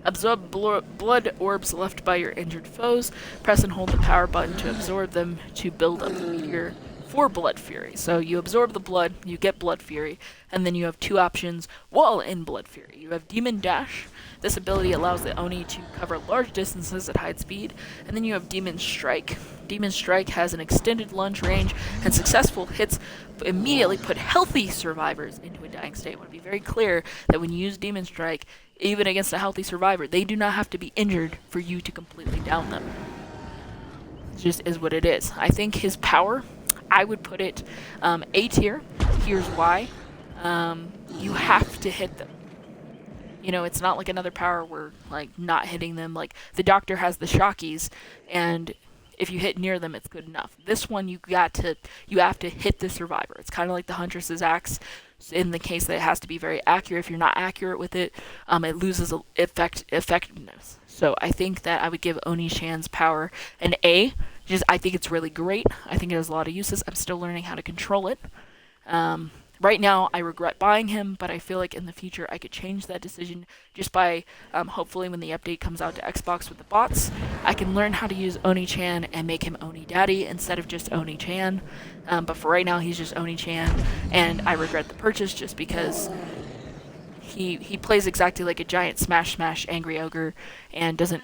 Absorb blood orbs left by your injured foes. Press and hold the power button to absorb them to build up the meteor for Blood Fury. So you absorb the blood, you get Blood Fury, and then you have 2 options while in Blood Fury. You have Demon Dash. This ability allows the Oni to cover large distances at high speed, and then you have Demon Strike. Demon Strike has an extended lunge range, and successful hits immediately put healthy survivors into a dying state. I want to be very clear that when you use Demon Strike, even against a healthy survivor, they do not have to be injured for you to completely down them. It just is what it is. I think his power, I would put it A tier. Here's why. You have to hit them. You know, it's not like another power where, like, not hitting them. Like, the Doctor has the Shockies, and if you hit near them, it's good enough. This one, you have to hit the survivor. It's kind of like the Huntress's Axe. In the case that it has to be very accurate. If you're not accurate with it, it loses effectiveness. So I think that I would give Oni-chan's power an A. I think it's really great. I think it has a lot of uses. I'm still learning how to control it. Right now, I regret buying him, but I feel like in the future I could change that decision just by, hopefully when the update comes out to Xbox with the bots, I can learn how to use Oni-chan and make him Oni-daddy instead of just Oni-chan. But for right now, he's just Oni-chan, and I regret the purchase just because he plays exactly like a giant smash angry ogre and doesn't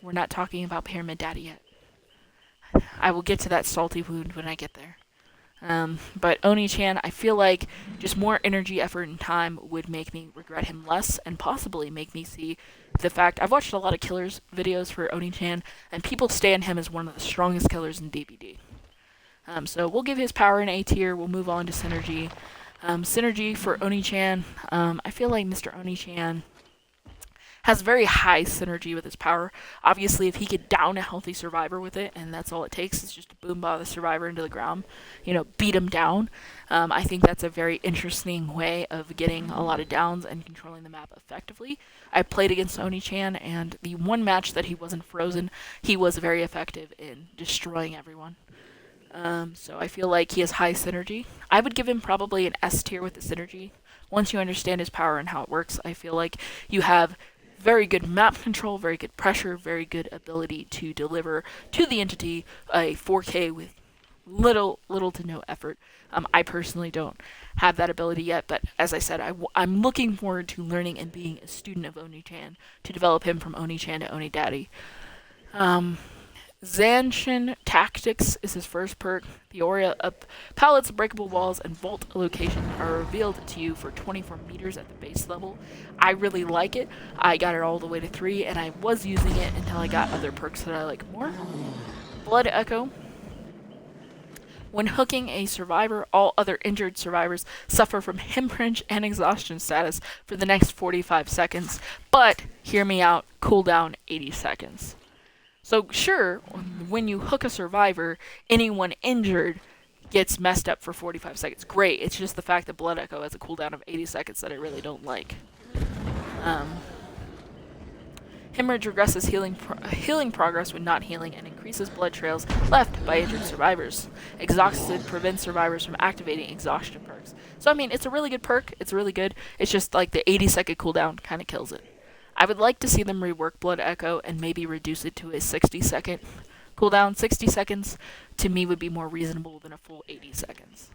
we're not talking about Pyramid Daddy yet. I will get to that salty wound when I get there. But Oni-chan, I feel like just more energy, effort, and time would make me regret him less and possibly make me see the fact... I've watched a lot of killers videos for Oni-chan, and people stand him as one of the strongest killers in DBD. So we'll give his power an A tier. We'll move on to Synergy. Synergy for Oni-chan. I feel like Mr. Oni-chan has very high synergy with his power. Obviously, if he could down a healthy survivor with it, and that's all it takes, is just to boombah the survivor into the ground, beat him down. I think that's a very interesting way of getting a lot of downs and controlling the map effectively. I played against Oni-chan, and the one match that he wasn't frozen, he was very effective in destroying everyone. So I feel like he has high synergy. I would give him probably an S tier with the synergy. Once you understand his power and how it works, I feel like you have very good map control, very good pressure, very good ability to deliver to the entity a 4K with little to no effort. I personally don't have that ability yet, but as I said, I'm looking forward to learning and being a student of Oni-chan to develop him from Oni-chan to Oni-daddy. Zanshin Tactics is his first perk. The aura of pallets, breakable walls, and vault locations are revealed to you for 24 meters at the base level. I really like it. I got it all the way to 3, and I was using it until I got other perks that I like more. Blood Echo. When hooking a survivor, all other injured survivors suffer from hemorrhage and exhaustion status for the next 45 seconds. But, hear me out, cooldown 80 seconds. So sure, when you hook a survivor, anyone injured gets messed up for 45 seconds. Great, it's just the fact that Blood Echo has a cooldown of 80 seconds that I really don't like. Hemorrhage regresses healing progress when not healing and increases blood trails left by injured survivors. Exhausted prevents survivors from activating exhaustion perks. So I mean, it's a really good perk, it's really good, it's just like the 80-second cooldown kind of kills it. I would like to see them rework Blood Echo and maybe reduce it to a 60-second cooldown. 60 seconds, to me, would be more reasonable than a full 80 seconds.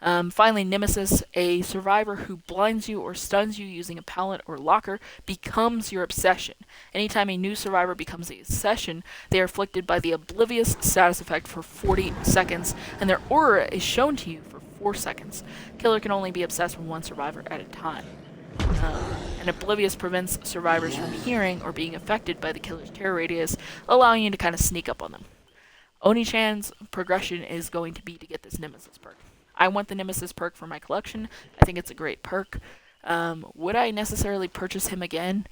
Finally, Nemesis, a survivor who blinds you or stuns you using a pallet or locker, becomes your obsession. Anytime a new survivor becomes the obsession, they are afflicted by the Oblivious status effect for 40 seconds, and their aura is shown to you for 4 seconds. Killer can only be obsessed with one survivor at a time. And Oblivious prevents survivors from hearing or being affected by the killer's terror radius, allowing you to kind of sneak up on them. Oni-chan's progression is going to be to get this Nemesis perk. I want the Nemesis perk for my collection. I think it's a great perk. Would I necessarily purchase him again?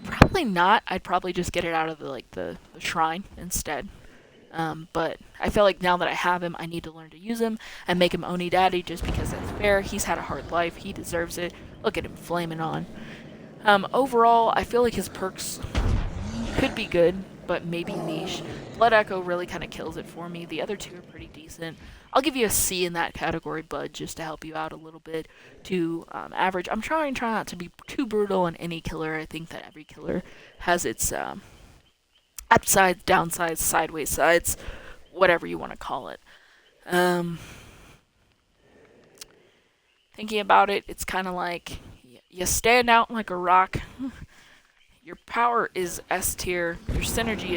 Probably not. I'd probably just get it out of the shrine instead. But I feel like now that I have him, I need to learn to use him and make him Oni Daddy just because that's fair. He's had a hard life. He deserves it. Look at him flaming on. Overall, I feel like his perks could be good, but maybe niche. Blood Echo really kind of kills it for me. The other two are pretty decent. I'll give you a C in that category, bud, just to help you out a little bit to average. I'm trying not to be too brutal on any killer. I think that every killer has its upsides, downsides, sideways sides, whatever you want to call it. Thinking about it, it's kind of like you stand out like a rock. Your power is S tier. Your synergy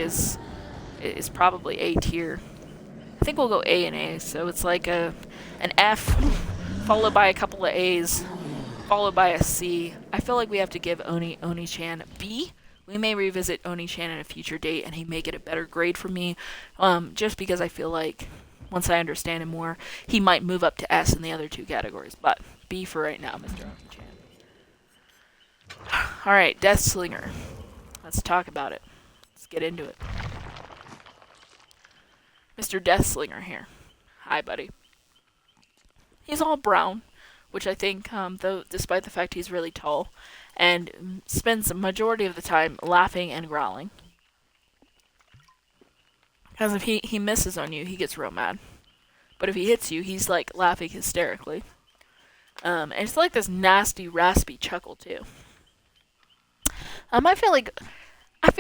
is probably A tier. I think we'll go A and A. So it's like an F followed by a couple of A's, followed by a C. I feel like we have to give Oni-chan B. We may revisit Oni-chan at a future date, and he may get a better grade from me, just because I feel like once I understand him more, he might move up to S in the other two categories. But B for right now, Mr. Oni-chan. All right, Deathslinger. Let's talk about it. Let's get into it. Mr. Deathslinger here. Hi, buddy. He's all brown, which I think, though, despite the fact he's really tall, and spends the majority of the time laughing and growling. Because if he misses on you, he gets real mad. But if he hits you, he's like laughing hysterically. And it's like this nasty, raspy chuckle too. I feel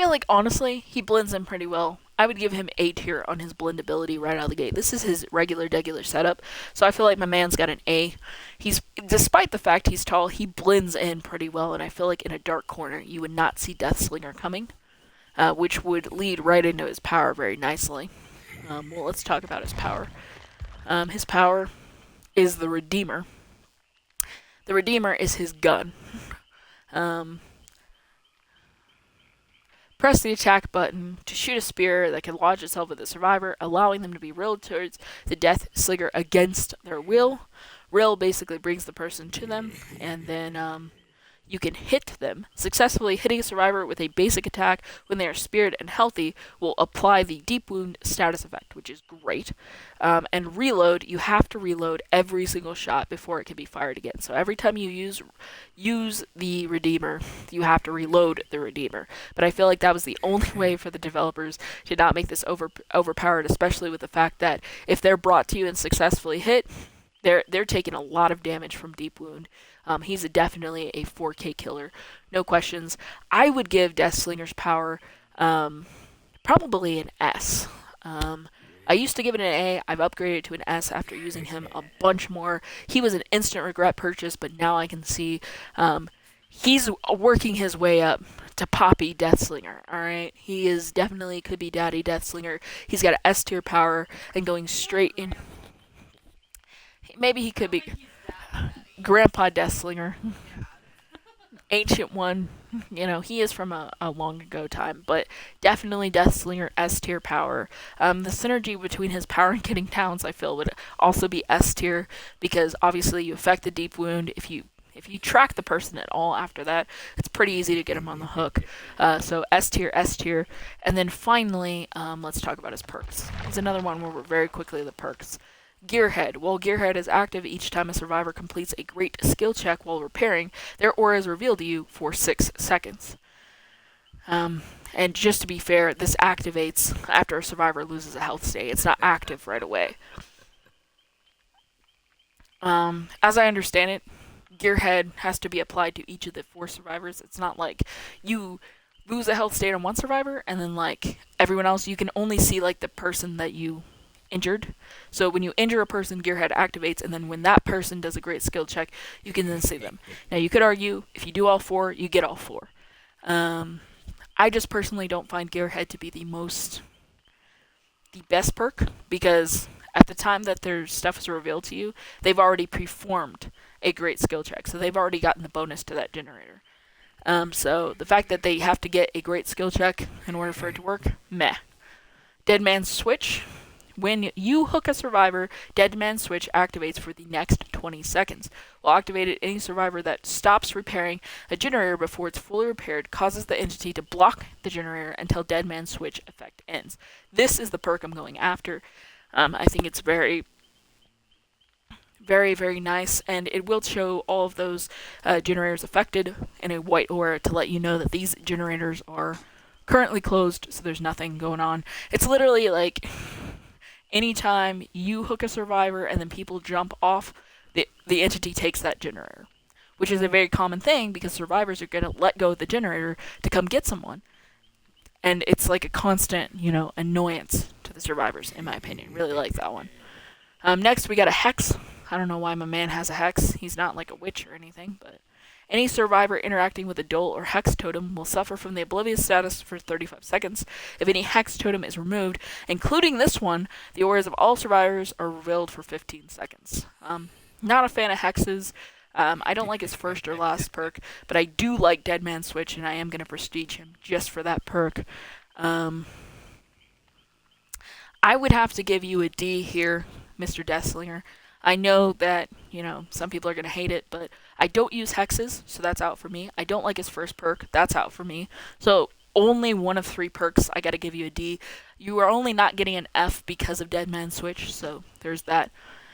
like honestly, he blends in pretty well. I would give him A tier on his blendability right out of the gate. This is his regular setup, so I feel like my man's got an A. Despite the fact he's tall, he blends in pretty well, and I feel like in a dark corner you would not see Deathslinger coming, which would lead right into his power very nicely. Well, let's talk about his power. His power is the Redeemer. The Redeemer is his gun. Press the attack button to shoot a spear that can lodge itself with the survivor, allowing them to be willed towards the Deathslinger against their will. Will basically brings the person to them, and then you can hit them. Successfully hitting a survivor with a basic attack when they are speared and healthy will apply the deep wound status effect, which is great. And reload, you have to reload every single shot before it can be fired again. So every time you use the Redeemer, you have to reload the Redeemer. But I feel like that was the only way for the developers to not make this overpowered, especially with the fact that if they're brought to you and successfully hit, they're taking a lot of damage from deep wound. He's definitely a 4K killer, no questions. I would give Deathslinger's power probably an S. I used to give it an A. I've upgraded it to an S after using him a bunch more. He was an instant regret purchase, but now I can see he's working his way up to Poppy Deathslinger. All right, he is definitely could be Daddy Deathslinger. He's got an S tier power and going straight in. Maybe he could be Grandpa Deathslinger. Ancient one. You know, he is from a long ago time, but definitely Deathslinger S tier power. The synergy between his power and getting downs, I feel, would also be S tier, because obviously you affect the deep wound. If you track the person at all after that, it's pretty easy to get him on the hook. So S tier, and then finally, let's talk about his perks. Here's another one where we're very quickly the perks. Gearhead. While Gearhead is active each time a survivor completes a great skill check while repairing, their aura is revealed to you for 6 seconds. And just to be fair, this activates after a survivor loses a health state. It's not active right away. As I understand it, Gearhead has to be applied to each of the 4 survivors. It's not like you lose a health state on one survivor and then like everyone else, you can only see like the person that you injured. So when you injure a person, Gearhead activates, and then when that person does a great skill check, you can then see them. Now you could argue if you do all four, you get all four. I just personally don't find Gearhead to be the best perk, because at the time that their stuff is revealed to you, they've already performed a great skill check, so they've already gotten the bonus to that generator. So the fact that they have to get a great skill check in order for it to work, meh. Dead Man's Switch. When you hook a survivor, Dead Man's Switch activates for the next 20 seconds. While activated, any survivor that stops repairing a generator before it's fully repaired causes the entity to block the generator until Dead Man's Switch effect ends. This is the perk I'm going after. I think it's very, very, very nice, and it will show all of those generators affected in a white aura to let you know that these generators are currently closed, so there's nothing going on. It's literally like anytime you hook a survivor and then people jump off, the entity takes that generator, which is a very common thing because survivors are going to let go of the generator to come get someone. And it's like a constant, annoyance to the survivors, in my opinion. Really like that one. Next, we got a Hex. I don't know why my man has a Hex. He's not like a witch or anything, but any survivor interacting with a Dull or Hex totem will suffer from the Oblivious status for 35 seconds. If any Hex totem is removed, including this one, the auras of all survivors are revealed for 15 seconds. Not a fan of Hexes. I don't like his first or last perk, but I do like Dead Man's Switch, and I am going to prestige him just for that perk. I would have to give you a D here, Mr. Deathslinger. I know that, some people are going to hate it, but I don't use Hexes, so that's out for me. I don't like his first perk, that's out for me. So only one of 3 perks, I got to give you a D. You are only not getting an F because of Dead Man's Switch, so there's that.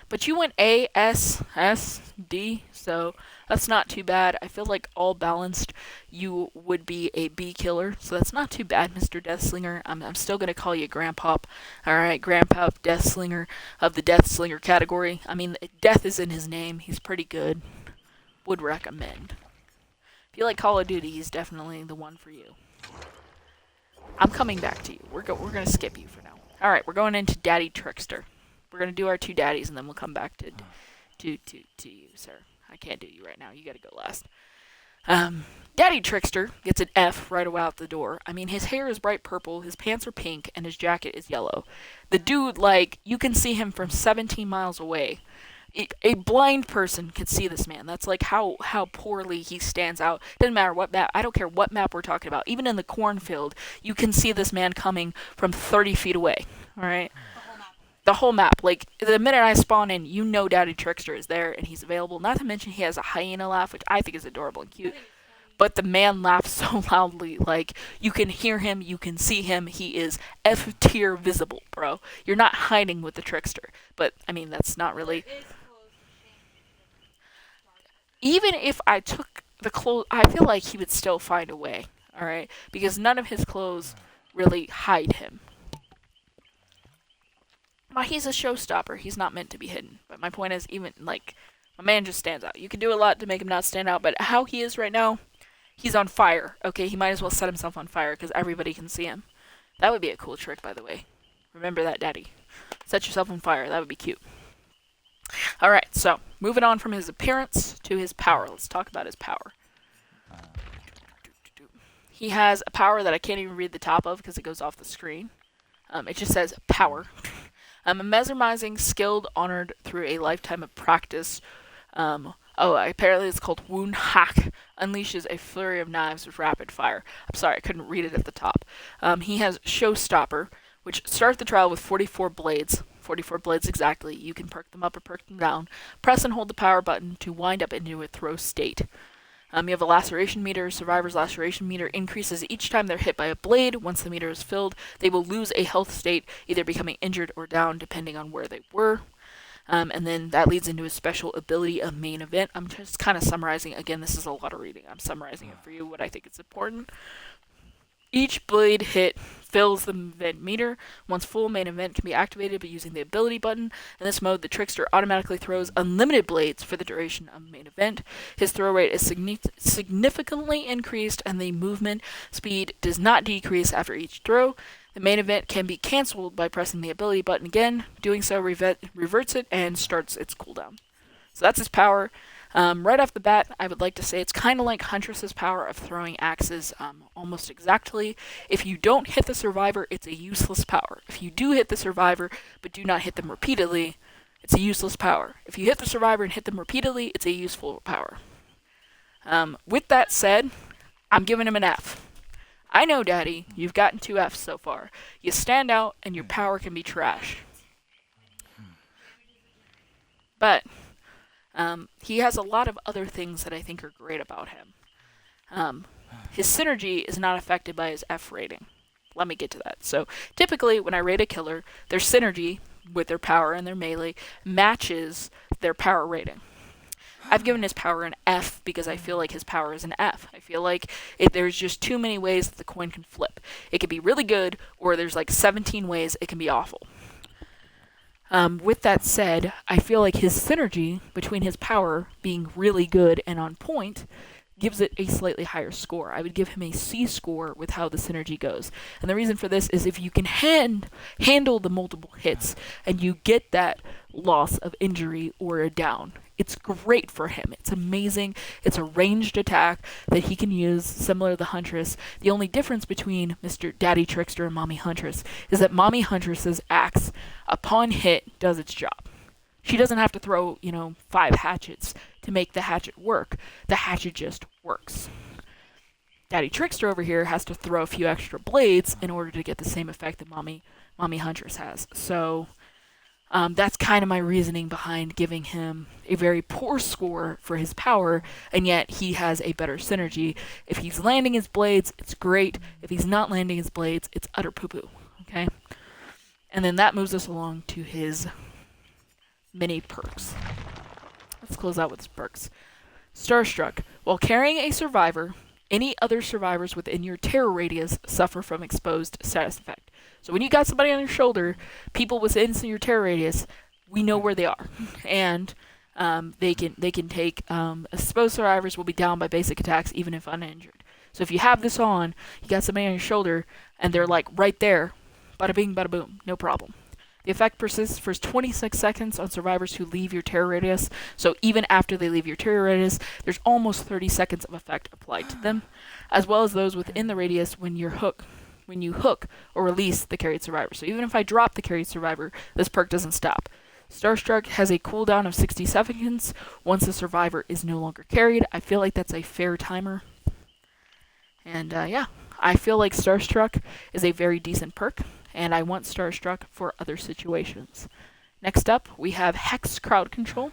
But you went A, S, S, D, so that's not too bad. I feel like all balanced, you would be a B killer, so that's not too bad, Mr. Deathslinger. I'm still going to call you Grandpop. Alright, Grandpop Deathslinger of the Deathslinger category. I mean, death is in his name. He's pretty good. Would recommend. If you like Call of Duty, he's definitely the one for you. I'm coming back to you. We're going to skip you for now. Alright, we're going into Daddy Trickster. We're going to do our 2 daddies, and then we'll come back to you, sir. I can't do you right now. You got to go last. Daddy Trickster gets an F right away out the door. I mean, his hair is bright purple, his pants are pink, and his jacket is yellow. The dude, you can see him from 17 miles away. A blind person could see this man. That's like how poorly he stands out. Doesn't matter what map. I don't care what map we're talking about. Even in the cornfield, you can see this man coming from 30 feet away. All right? The whole map. The minute I spawn in, Daddy Trickster is there and he's available. Not to mention he has a hyena laugh, which I think is adorable and cute. But the man laughs so loudly, you can hear him, you can see him. He is F tier visible, bro. You're not hiding with the Trickster. But, I mean, that's not really... Even if I took the clothes, I feel like he would still find a way, alright? Because none of his clothes really hide him. Well, he's a showstopper. He's not meant to be hidden. But my point is, even, my man just stands out. You can do a lot to make him not stand out, but how he is right now, he's on fire. Okay, he might as well set himself on fire, because everybody can see him. That would be a cool trick, by the way. Remember that, Daddy. Set yourself on fire. That would be cute. Alright, so, moving on from his appearance to his power. Let's talk about his power. He has a power that I can't even read the top of, because it goes off the screen. It just says, power. A mesmerizing, skilled, honored through a lifetime of practice. Apparently it's called Wound Hack. Unleashes a flurry of knives with rapid fire. I'm sorry, I couldn't read it at the top. He has Showstopper, which start the trial with 44 blades. 44 blades exactly. You can perk them up or perk them down. Press and hold the power button to wind up into a throw state. You have a laceration meter. Survivor's laceration meter increases each time they're hit by a blade. Once the meter is filled, they will lose a health state, either becoming injured or down, depending on where they were. And then that leads into a special ability of main event. I'm just kind of summarizing. Again, this is a lot of reading. I'm summarizing it for you, what I think is important. Each blade hit fills the event meter. Once full, main event can be activated by using the ability button. In this mode, the Trickster automatically throws unlimited blades for the duration of main event. His throw rate is significantly increased, and the movement speed does not decrease after each throw. The main event can be cancelled by pressing the ability button again. Doing so reverts it and starts its cooldown. So that's his power. Right off the bat, I would like to say it's kind of like Huntress's power of throwing axes almost exactly. If you don't hit the survivor, it's a useless power. If you do hit the survivor, but do not hit them repeatedly, it's a useless power. If you hit the survivor and hit them repeatedly, it's a useful power. With that said, I'm giving him an F. I know, Daddy, you've gotten 2 Fs so far. You stand out, and your power can be trash. But he has a lot of other things that I think are great about him. His synergy is not affected by his F rating. Let me get to that. So typically, when I rate a killer, their synergy with their power and their melee matches their power rating. I've given his power an F because I feel like his power is an F. I feel like there's just too many ways that the coin can flip. It can be really good, or there's like 17 ways it can be awful. With that said, I feel like his synergy between his power being really good and on point gives it a slightly higher score. I would give him a C score with how the synergy goes. And the reason for this is if you can handle the multiple hits and you get that loss of injury or a down, it's great for him. It's amazing. It's a ranged attack that he can use, similar to the Huntress. The only difference between Mr. Daddy Trickster and Mommy Huntress is that Mommy Huntress's axe, upon hit, does its job. She doesn't have to throw, 5 hatchets to make the hatchet work. The hatchet just works. Daddy Trickster over here has to throw a few extra blades in order to get the same effect that Mommy Huntress has. So that's kind of my reasoning behind giving him a very poor score for his power, and yet he has a better synergy. If he's landing his blades, it's great. If he's not landing his blades, it's utter poo-poo. Okay? And then that moves us along to his mini perks. Let's close out with his perks. Starstruck. While carrying a survivor, any other survivors within your terror radius suffer from exposed status effect. So when you got somebody on your shoulder, people within your terror radius, we know where they are. And they can take exposed survivors will be down by basic attacks even if uninjured. So if you have this on, you got somebody on your shoulder, and they're like right there, bada bing, bada boom, no problem. The effect persists for 26 seconds on survivors who leave your terror radius. So even after they leave your terror radius, there's almost 30 seconds of effect applied to them, as well as those within the radius when you hook or release the carried survivor. So even if I drop the carried survivor, this perk doesn't stop. Starstruck has a cooldown of 60 seconds once the survivor is no longer carried. I feel like that's a fair timer. And I feel like Starstruck is a very decent perk, and I want Starstruck for other situations. Next up, we have Hex Crowd Control.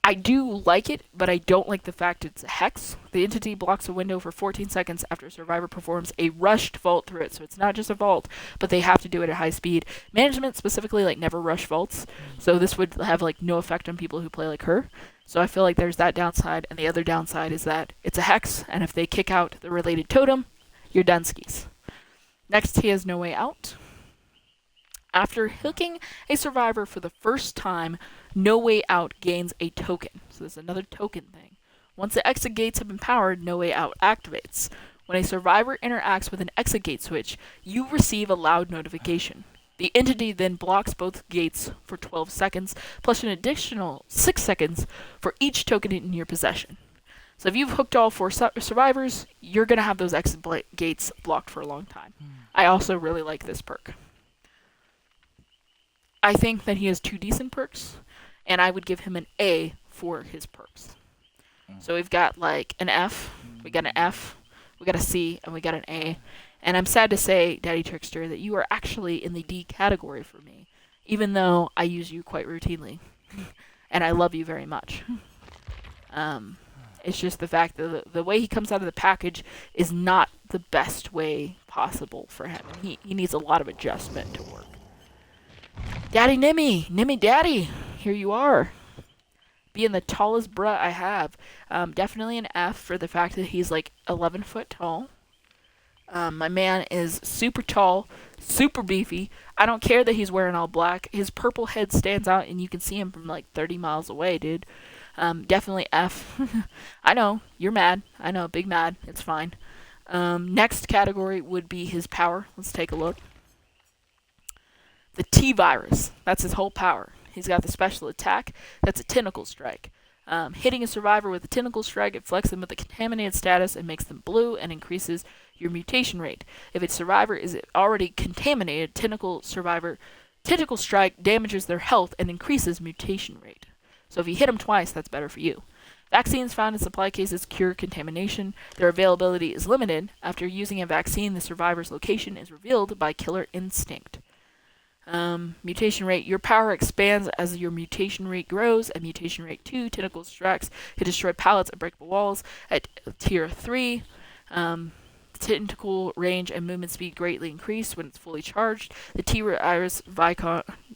I do like it, but I don't like the fact it's a Hex. The entity blocks a window for 14 seconds after a survivor performs a rushed vault through it. So it's not just a vault, but they have to do it at high speed. Management specifically never rush vaults, so this would have no effect on people who play like her. So I feel like there's that downside, and the other downside is that it's a Hex, and if they kick out the related totem, you're done skis. Next, he has No Way Out. After hooking a survivor for the first time, No Way Out gains a token. So there's another token thing. Once the exit gates have been powered, No Way Out activates. When a survivor interacts with an exit gate switch, you receive a loud notification. The entity then blocks both gates for 12 seconds, plus an additional 6 seconds for each token in your possession. So if you've hooked all 4 survivors, you're going to have those exit gates blocked for a long time. I also really like this perk. I think that he has 2 decent perks, and I would give him an A for his perks. So we've got an F, we got an F, we got a C, and we got an A. And I'm sad to say, Daddy Trickster, that you are actually in the D category for me, even though I use you quite routinely. And I love you very much. It's just the fact that the way he comes out of the package is not the best way possible for him. He needs a lot of adjustment to work. Daddy Nimmy Daddy, here you are. Being the tallest bruh I have. Definitely an F for the fact that he's 11 foot tall. My man is super tall, super beefy. I don't care that he's wearing all black. His purple head stands out and you can see him from 30 miles away, dude. Definitely F. I know, you're mad. I know, big mad. It's fine. Next category would be his power. Let's take a look. The T-Virus, that's his whole power. He's got the special attack, that's a tentacle strike. Hitting a survivor with a tentacle strike, it flecks them with a contaminated status and makes them blue and increases your mutation rate. If a survivor is already contaminated, tentacle strike damages their health and increases mutation rate. So if you hit them twice, that's better for you. Vaccines found in supply cases cure contamination. Their availability is limited. After using a vaccine, the survivor's location is revealed by killer instinct. Mutation rate. Your power expands as your mutation rate grows. At mutation rate 2, tentacle strikes can destroy pallets and breakable walls. At tier 3, tentacle range and movement speed greatly increase when it's fully charged. The T-Virus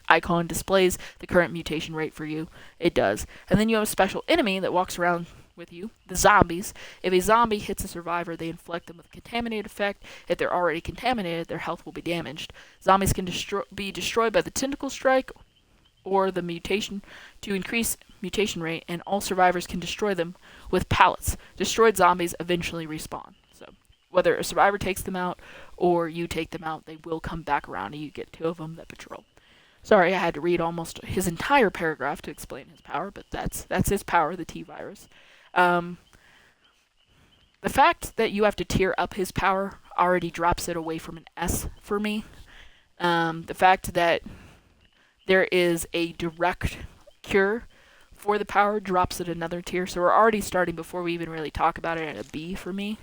icon displays the current mutation rate for you. It does. And then you have a special enemy that walks around with you, the zombies. If a zombie hits a survivor, they inflict them with a contaminated effect. If they're already contaminated, their health will be damaged. Zombies can be destroyed by the tentacle strike or the mutation to increase mutation rate, and all survivors can destroy them with pallets. Destroyed zombies eventually respawn. So whether a survivor takes them out or you take them out, they will come back around and you get 2 of them that patrol. Sorry, I had to read almost his entire paragraph to explain his power, but that's his power, the T-Virus. The fact that you have to tier up his power already drops it away from an S for me. The fact that there is a direct cure for the power drops it another tier, so we're already starting before we even really talk about it at a B for me.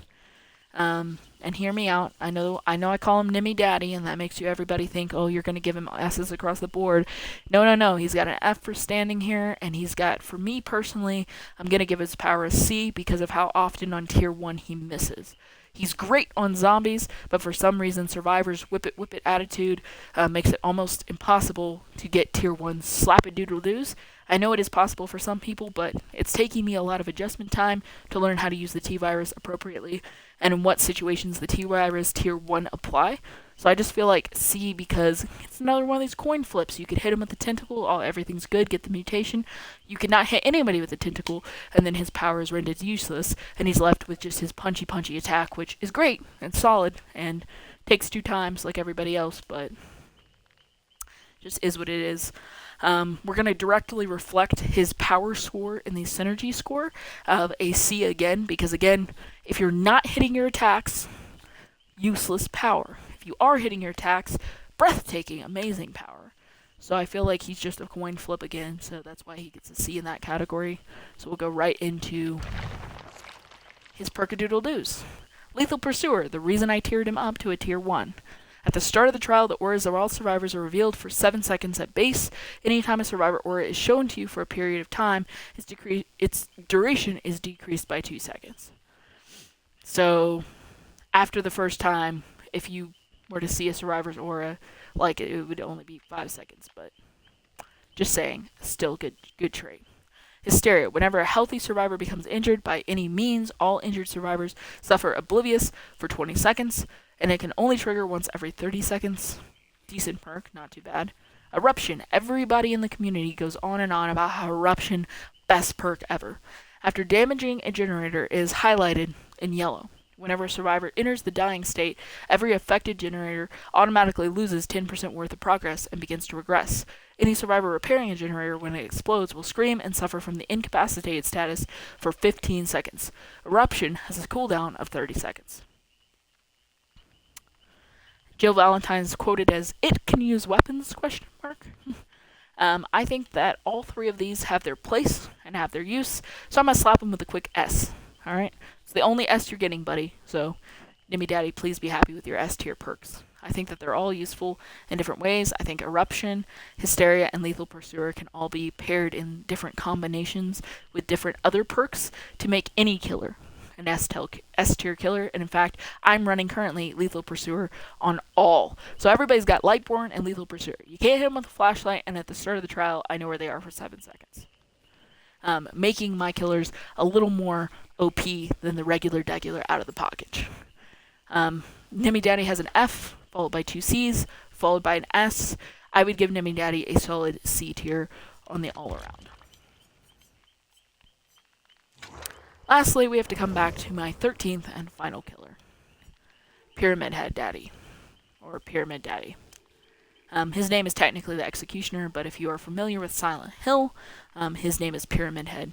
And hear me out. I know I call him Nimmy Daddy, and that makes everybody think, oh, you're going to give him S's across the board. No. He's got an F for standing here, and he's got, for me personally, I'm going to give his power a C because of how often on tier 1 he misses. He's great on zombies, but for some reason, survivors' whip it attitude makes it almost impossible to get tier 1 slap-a-doodle-doos. I know it is possible for some people, but it's taking me a lot of adjustment time to learn how to use the T-Virus appropriately and in what situations the T-Virus tier 1 apply. So I just feel like C because it's another one of these coin flips. You could hit him with the tentacle, everything's good, get the mutation. You could not hit anybody with the tentacle, and then his power is rendered useless, and he's left with just his punchy attack, which is great and solid and takes 2 times like everybody else, but just is what it is. We're going to directly reflect his power score in the synergy score of a C again, because again, if you're not hitting your attacks, useless power. If you are hitting your attacks, breathtaking, amazing power. So I feel like he's just a coin flip again, so that's why he gets a C in that category. So we'll go right into his perkadoodle-doos. Lethal Pursuer, the reason I tiered him up to a tier 1. At the start of the trial, the auras of all survivors are revealed for 7 seconds at base. Anytime a survivor aura is shown to you for a period of time, its duration is decreased by 2 seconds. So, after the first time, if you were to see a survivor's aura, like it would only be 5 seconds, but just saying, still good trait. Hysteria. Whenever a healthy survivor becomes injured by any means, all injured survivors suffer oblivious for 20 seconds. And it can only trigger once every 30 seconds. Decent perk, not too bad. Eruption. Everybody in the community goes on and on about how Eruption, best perk ever. After damaging a generator is highlighted in yellow. Whenever a survivor enters the dying state, every affected generator automatically loses 10% worth of progress and begins to regress. Any survivor repairing a generator when it explodes will scream and suffer from the incapacitated status for 15 seconds. Eruption has a cooldown of 30 seconds. Jill Valentine is quoted as, "It can use weapons?" I think that all 3 of these have their place and have their use, so I'm going to slap them with a quick S. Alright? It's the only S you're getting, buddy. So, Nimmy Daddy, please be happy with your S tier perks. I think that they're all useful in different ways. I think Eruption, Hysteria, and Lethal Pursuer can all be paired in different combinations with different other perks to make any killer an S-tier killer, and in fact, I'm running currently Lethal Pursuer on all. So everybody's got Lightborn and Lethal Pursuer. You can't hit them with a flashlight, and at the start of the trial, I know where they are for 7 seconds. Making my killers a little more OP than the regular out of the pocket. Nimmy Daddy has an F, followed by 2 C's, followed by an S. I would give Nimmy Daddy a solid C tier on the all-around. Lastly, we have to come back to my 13th and final killer. Pyramid Head Daddy. Or Pyramid Daddy. His name is technically the Executioner, but if you are familiar with Silent Hill, his name is Pyramid Head.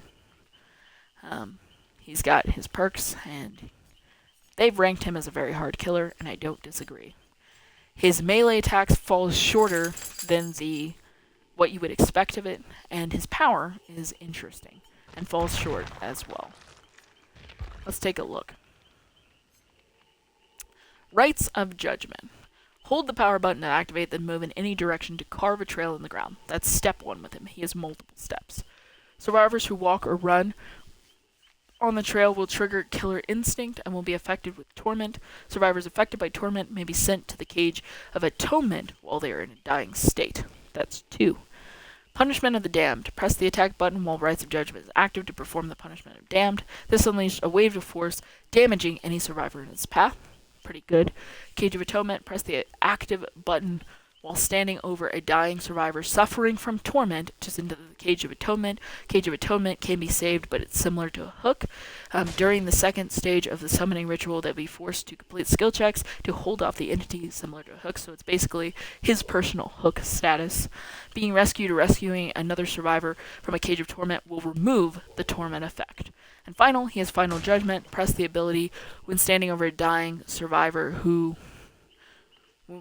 He's got his perks, and they've ranked him as a very hard killer, and I don't disagree. His melee attacks falls shorter than what you would expect of it, and his power is interesting and falls short as well. Let's take a look. Rites of Judgment. Hold the power button to activate, then move in any direction to carve a trail in the ground. That's step 1 with him. He has multiple steps. Survivors who walk or run on the trail will trigger Killer Instinct and will be affected with Torment. Survivors affected by Torment may be sent to the Cage of Atonement while they are in a dying state. That's 2. Punishment of the Damned. Press the attack button while Rites of Judgment is active to perform the Punishment of Damned. This unleashed a wave of force, damaging any survivor in its path. Pretty good. Cage of Atonement. Press the active button while standing over a dying survivor suffering from torment, just into the Cage of Atonement. Cage of Atonement can be saved, but it's similar to a hook. During the second stage of the summoning ritual, they'll be forced to complete skill checks to hold off the entity, similar to a hook, so it's basically his personal hook status. Being rescued or rescuing another survivor from a Cage of Torment will remove the torment effect. And final, he has Final Judgment. Press the ability when standing over a dying survivor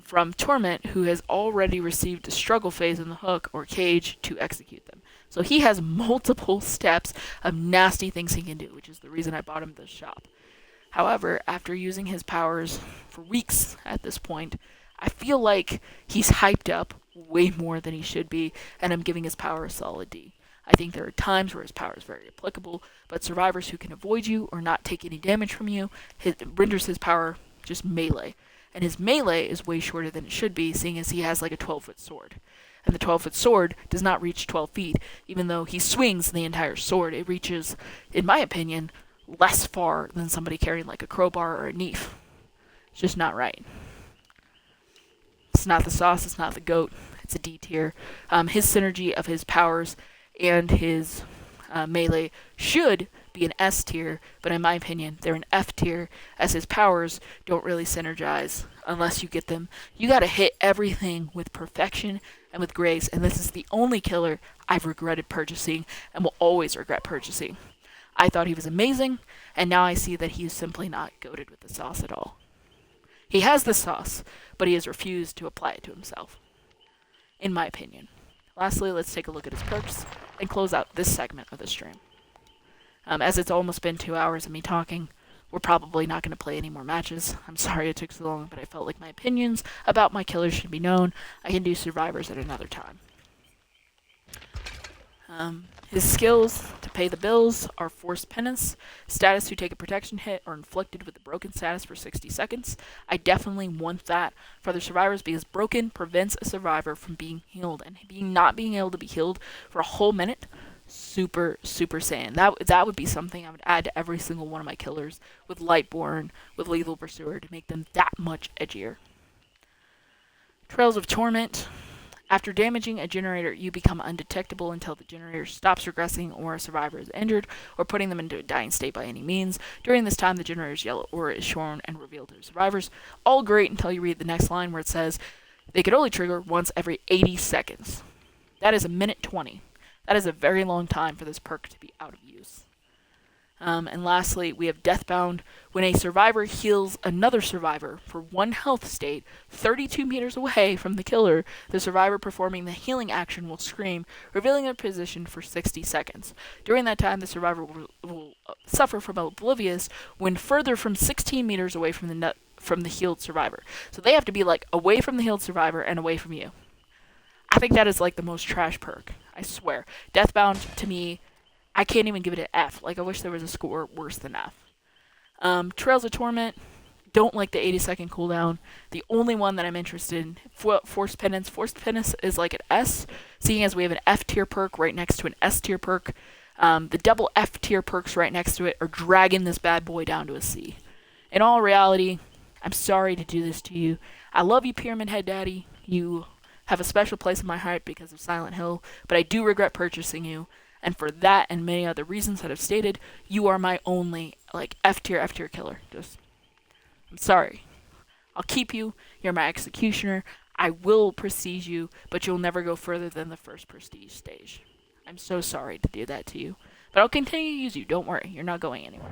from Torment who has already received a struggle phase in the hook or cage to execute them. So he has multiple steps of nasty things he can do, which is the reason I bought him this shop. However, after using his powers for weeks at this point, I feel like he's hyped up way more than he should be, and I'm giving his power a solid D. I think there are times where his power is very applicable, but survivors who can avoid you or not take any damage from you, renders his power just melee. And his melee is way shorter than it should be, seeing as he has like a 12-foot sword. And the 12-foot sword does not reach 12 feet, even though he swings the entire sword. It reaches, in my opinion, less far than somebody carrying like a crowbar or a knife. It's just not right. It's not the sauce, it's not the goat, it's a D tier. His synergy of his powers and his melee should be an S tier, but in my opinion, they're an F tier, as his powers don't really synergize unless you get them. You gotta hit everything with perfection and with grace, and this is the only killer I've regretted purchasing and will always regret purchasing. I thought he was amazing, and now I see that he is simply not goated with the sauce at all. He has the sauce, but he has refused to apply it to himself, in my opinion. Lastly, let's take a look at his perks and close out this segment of the stream. As it's almost been 2 hours of me talking, we're probably not going to play any more matches. I'm sorry it took so long, but I felt like my opinions about my killers should be known. I can do survivors at another time. His skills to pay the bills are Forced Penance, status who take a protection hit or inflicted with the broken status for 60 seconds. I definitely want that for other survivors because broken prevents a survivor from being healed, and not being able to be healed for a whole minute, super Saiyan. That would be something I would add to every single one of my killers with Lightborn, with Lethal Pursuer, to make them that much edgier. Trails of Torment. After damaging a generator, you become undetectable until the generator stops regressing or a survivor is injured, or putting them into a dying state by any means. During this time, the generator's yellow aura is shown and revealed to the survivors. All great until you read the next line where it says, they could only trigger once every 80 seconds. That is a minute 20. That is a very long time for this perk to be out of use. And lastly, we have Deathbound. When a survivor heals another survivor for 1 health state 32 meters away from the killer, the survivor performing the healing action will scream, revealing their position for 60 seconds. During that time, the survivor will suffer from Oblivious when further from 16 meters away from the healed survivor. So they have to be like away from the healed survivor and away from you. I think that is like the most trash perk. I swear. Deathbound, to me, I can't even give it an F. Like, I wish there was a score worse than F. Trails of Torment, don't like the 80-second cooldown. The only one that I'm interested in, Forced Penance. Forced Penance is like an S, seeing as we have an F tier perk right next to an S tier perk. The double F tier perks right next to it are dragging this bad boy down to a C. In all reality, I'm sorry to do this to you. I love you, Pyramid Head Daddy. You have a special place in my heart because of Silent Hill, but I do regret purchasing you. And for that and many other reasons that I've stated, you are my only, like, F tier killer. I'm sorry. I'll keep you. You're my executioner. I will prestige you, but you'll never go further than the first prestige stage. I'm so sorry to do that to you. But I'll continue to use you. Don't worry. You're not going anywhere.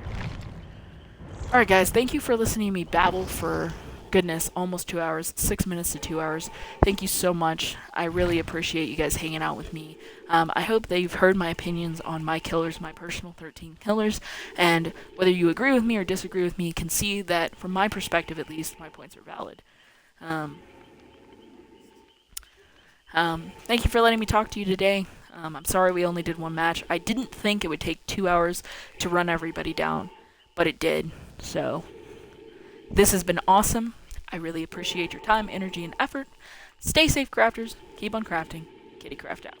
Alright, guys. Thank you for listening to me babble for, goodness, almost 2 hours. 6 minutes to 2 hours. Thank you so much. I really appreciate you guys hanging out with me. I hope that you've heard my opinions on my killers, my personal 13 killers. And whether you agree with me or disagree with me, can see that, from my perspective at least, my points are valid. Thank you for letting me talk to you today. I'm sorry we only did one match. I didn't think it would take 2 hours to run everybody down, but it did. So, this has been awesome. I really appreciate your time, energy, and effort. Stay safe, crafters. Keep on crafting. KittyCraft out.